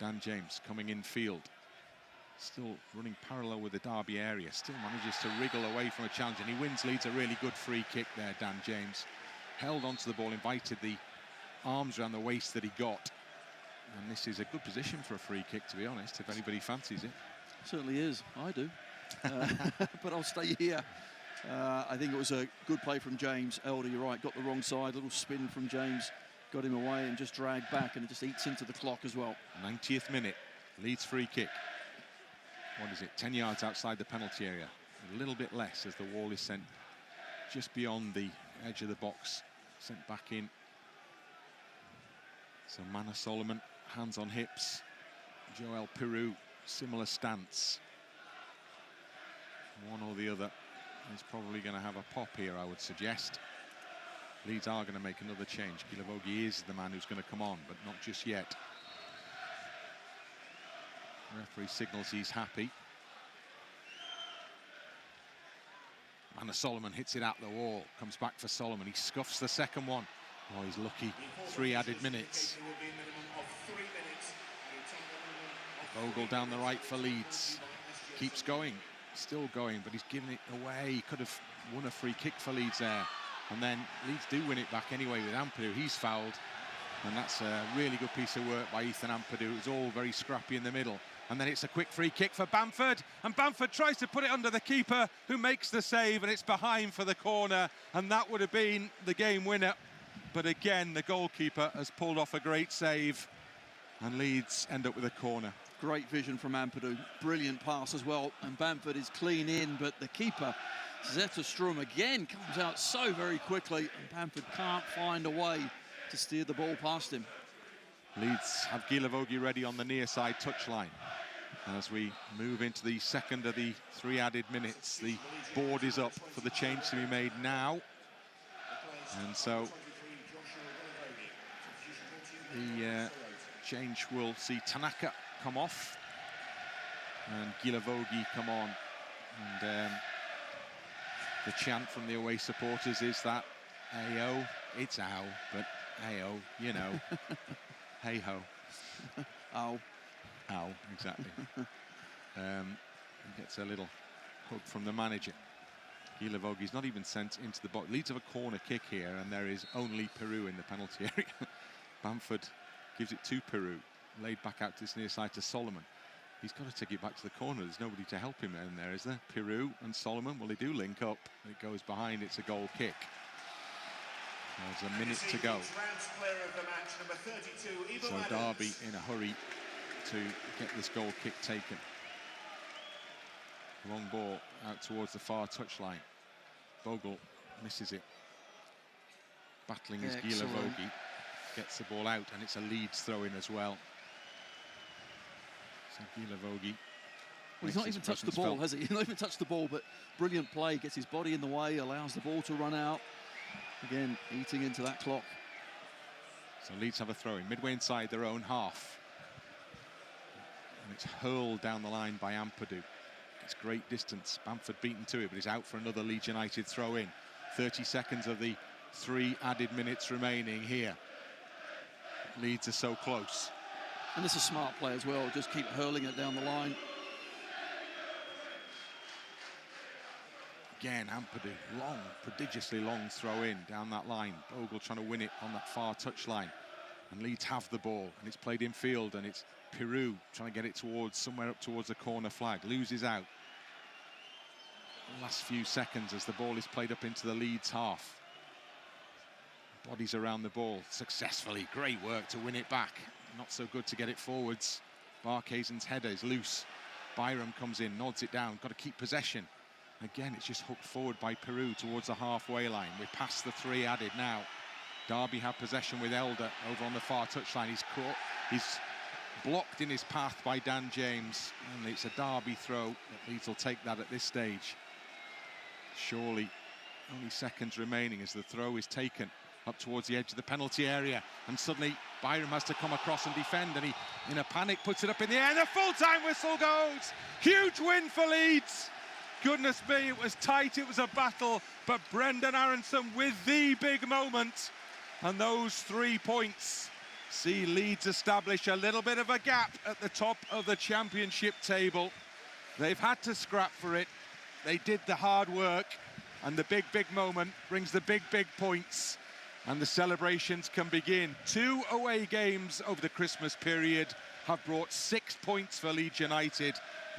Dan James coming in field. Still running parallel with the Derby area. Still manages to wriggle away from a challenge, and he wins Leeds a really good free kick there, Dan James. Held onto the ball, invited the arms around the waist that he got. And this is a good position for a free kick, to be honest, if anybody fancies it. Certainly is. I do. But I'll stay here. I think it was a good play from James. Elder, you're right, got the wrong side. Little spin from James. Got him away and just dragged back, and it just eats into the clock as well. 90th minute. Leeds free kick. What is it? 10 yards outside the penalty area. A little bit less as the wall is sent just beyond the edge of the box. Sent back in. So Mana Solomon, hands on hips. Joel Piroe, similar stance. One or the other is probably going to have a pop here, I would suggest. Leeds are going to make another change. Guilavogui is the man who's going to come on, but not just yet. Referee signals he's happy. Mana Solomon hits it out the wall. Comes back for Solomon. He scuffs the second one. Oh, he's lucky. 3 added minutes. Bogle down the right for Leeds. Keeps going. Still going, but he's given it away. He could have won a free kick for Leeds there. And then Leeds do win it back anyway with Ampadu. He's fouled. And that's a really good piece of work by Ethan Ampadu. It was all very scrappy in the middle. And then it's a quick free kick for Bamford. And Bamford tries to put it under the keeper, who makes the save, and it's behind for the corner. And that would have been the game winner. But again, the goalkeeper has pulled off a great save. And Leeds end up with a corner. Great vision from Ampadu. Brilliant pass as well. And Bamford is clean in, but the keeper, Zetterstrom, again comes out so very quickly. And Bamford can't find a way to steer the ball past him. Leeds have Guilavogui ready on the near side touchline. As we move into the second of the 3 added minutes, the board is up for the change to be made now. And so the change will see Tanaka come off and Guilavogui come on. And the chant from the away supporters is that Ayo, it's ow, but Ayo, you know. Hey ho. Ow. Ow, exactly. He gets a little hug from the manager. Guilavogui not even sent into the box. Leeds have a corner kick here, and there is only Piroe in the penalty area. Bamford gives it to Piroe, laid back out to this near side to Solomon. He's got to take it back to the corner. There's nobody to help him in there, is there? Piroe and Solomon, well, they do link up. It goes behind, it's a goal kick. There's a minute to go. So Derby in a hurry to get this goal kick taken. Long ball out towards the far touchline. Bogle misses it. Battling is Guilavogui. Gets the ball out, and it's a Leeds throw-in as well. So Guilavogui. Well, he's not even touched the ball, has he? He's not even touched the ball, but brilliant play. Gets his body in the way, allows the ball to run out. Again, eating into that clock. So Leeds have a throw-in midway inside their own half. And it's hurled down the line by Ampadu. It's great distance. Bamford beaten to it, but he's out for another Leeds United throw-in. 30 seconds of the 3 added minutes remaining here. Leeds are so close. And this is a smart play as well. Just keep hurling it down the line. Again, Ampadu, long, prodigiously long throw-in down that line. Bogle trying to win it on that far touchline. And Leeds have the ball, and it's played in field, and it's Piroe trying to get it towards somewhere up towards the corner flag. Loses out. Last few seconds as the ball is played up into the Leeds half. Bodies around the ball successfully. Great work to win it back. Not so good to get it forwards. Barkhuizen's header is loose. Byram comes in, nods it down. Got to keep possession. Again, it's just hooked forward by Piroe towards the halfway line. We're past the 3 added now. Derby have possession with Elder over on the far touchline. He's caught. He's blocked in his path by Dan James, and it's a Derby throw. Leeds will take that at this stage. Surely only seconds remaining as the throw is taken up towards the edge of the penalty area, and suddenly Byram has to come across and defend, and he, in a panic, puts it up in the air, and the full-time whistle goes. Huge win for Leeds. Goodness me, it was tight, it was a battle, but Brendan Aaronson with the big moment, and those 3 points see Leeds establish a little bit of a gap at the top of the championship table. They've had to scrap for it. They did the hard work, and the big moment brings the big points, and the celebrations can begin. 2 away games over the Christmas period have brought 6 points for Leeds United.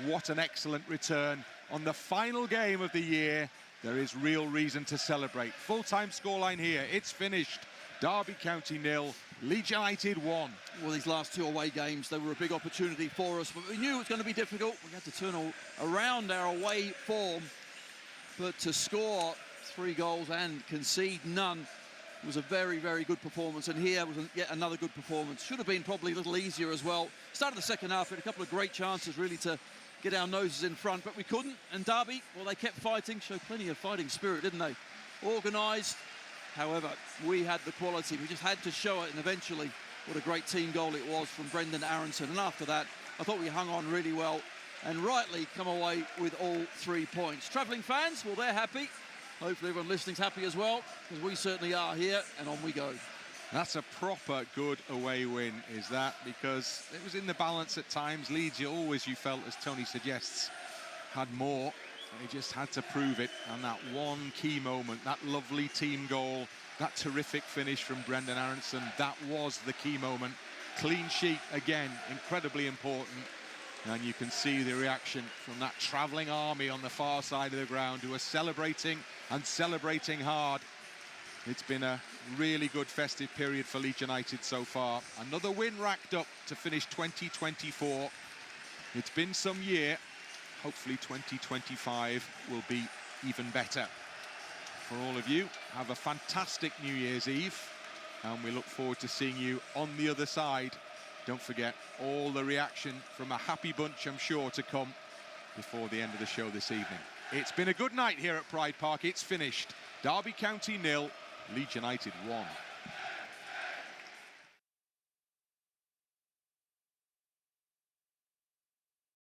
What an excellent return. On the final game of the year, there is real reason to celebrate. Full-time scoreline here, it's finished. Derby County 0, Leeds United 1. Well, these last 2 away games, they were a big opportunity for us, but we knew it was going to be difficult. We had to turn around our away form, but to score 3 goals and concede none was a very good performance, and here was yet another good performance. Should have been probably a little easier as well. Started the second half, we had a couple of great chances really to get our noses in front, but we couldn't. And Derby, well, they kept fighting, showed plenty of fighting spirit, didn't they? Organised. However, we had the quality. We just had to show it, and eventually, what a great team goal it was from Brendan Aaronson. And after that, I thought we hung on really well and rightly come away with all 3 points. Travelling fans, well, they're happy. Hopefully everyone listening's happy as well, because we certainly are here, and on we go. That's a proper good away win, is that? Because it was in the balance at times. Leeds, you felt, as Tony suggests, had more. They just had to prove it. And that one key moment, that lovely team goal, that terrific finish from Brendan Aaronson, that was the key moment. Clean sheet, again, incredibly important. And you can see the reaction from that travelling army on the far side of the ground who are celebrating and celebrating hard. It's been a really good festive period for Leeds United so far. Another win racked up to finish 2024. It's been some year. Hopefully 2025 will be even better. For all of you, have a fantastic New Year's Eve, and we look forward to seeing you on the other side. Don't forget all the reaction from a happy bunch, I'm sure, to come before the end of the show this evening. It's been a good night here at Pride Park. It's finished. Derby County 0, Leeds United 1.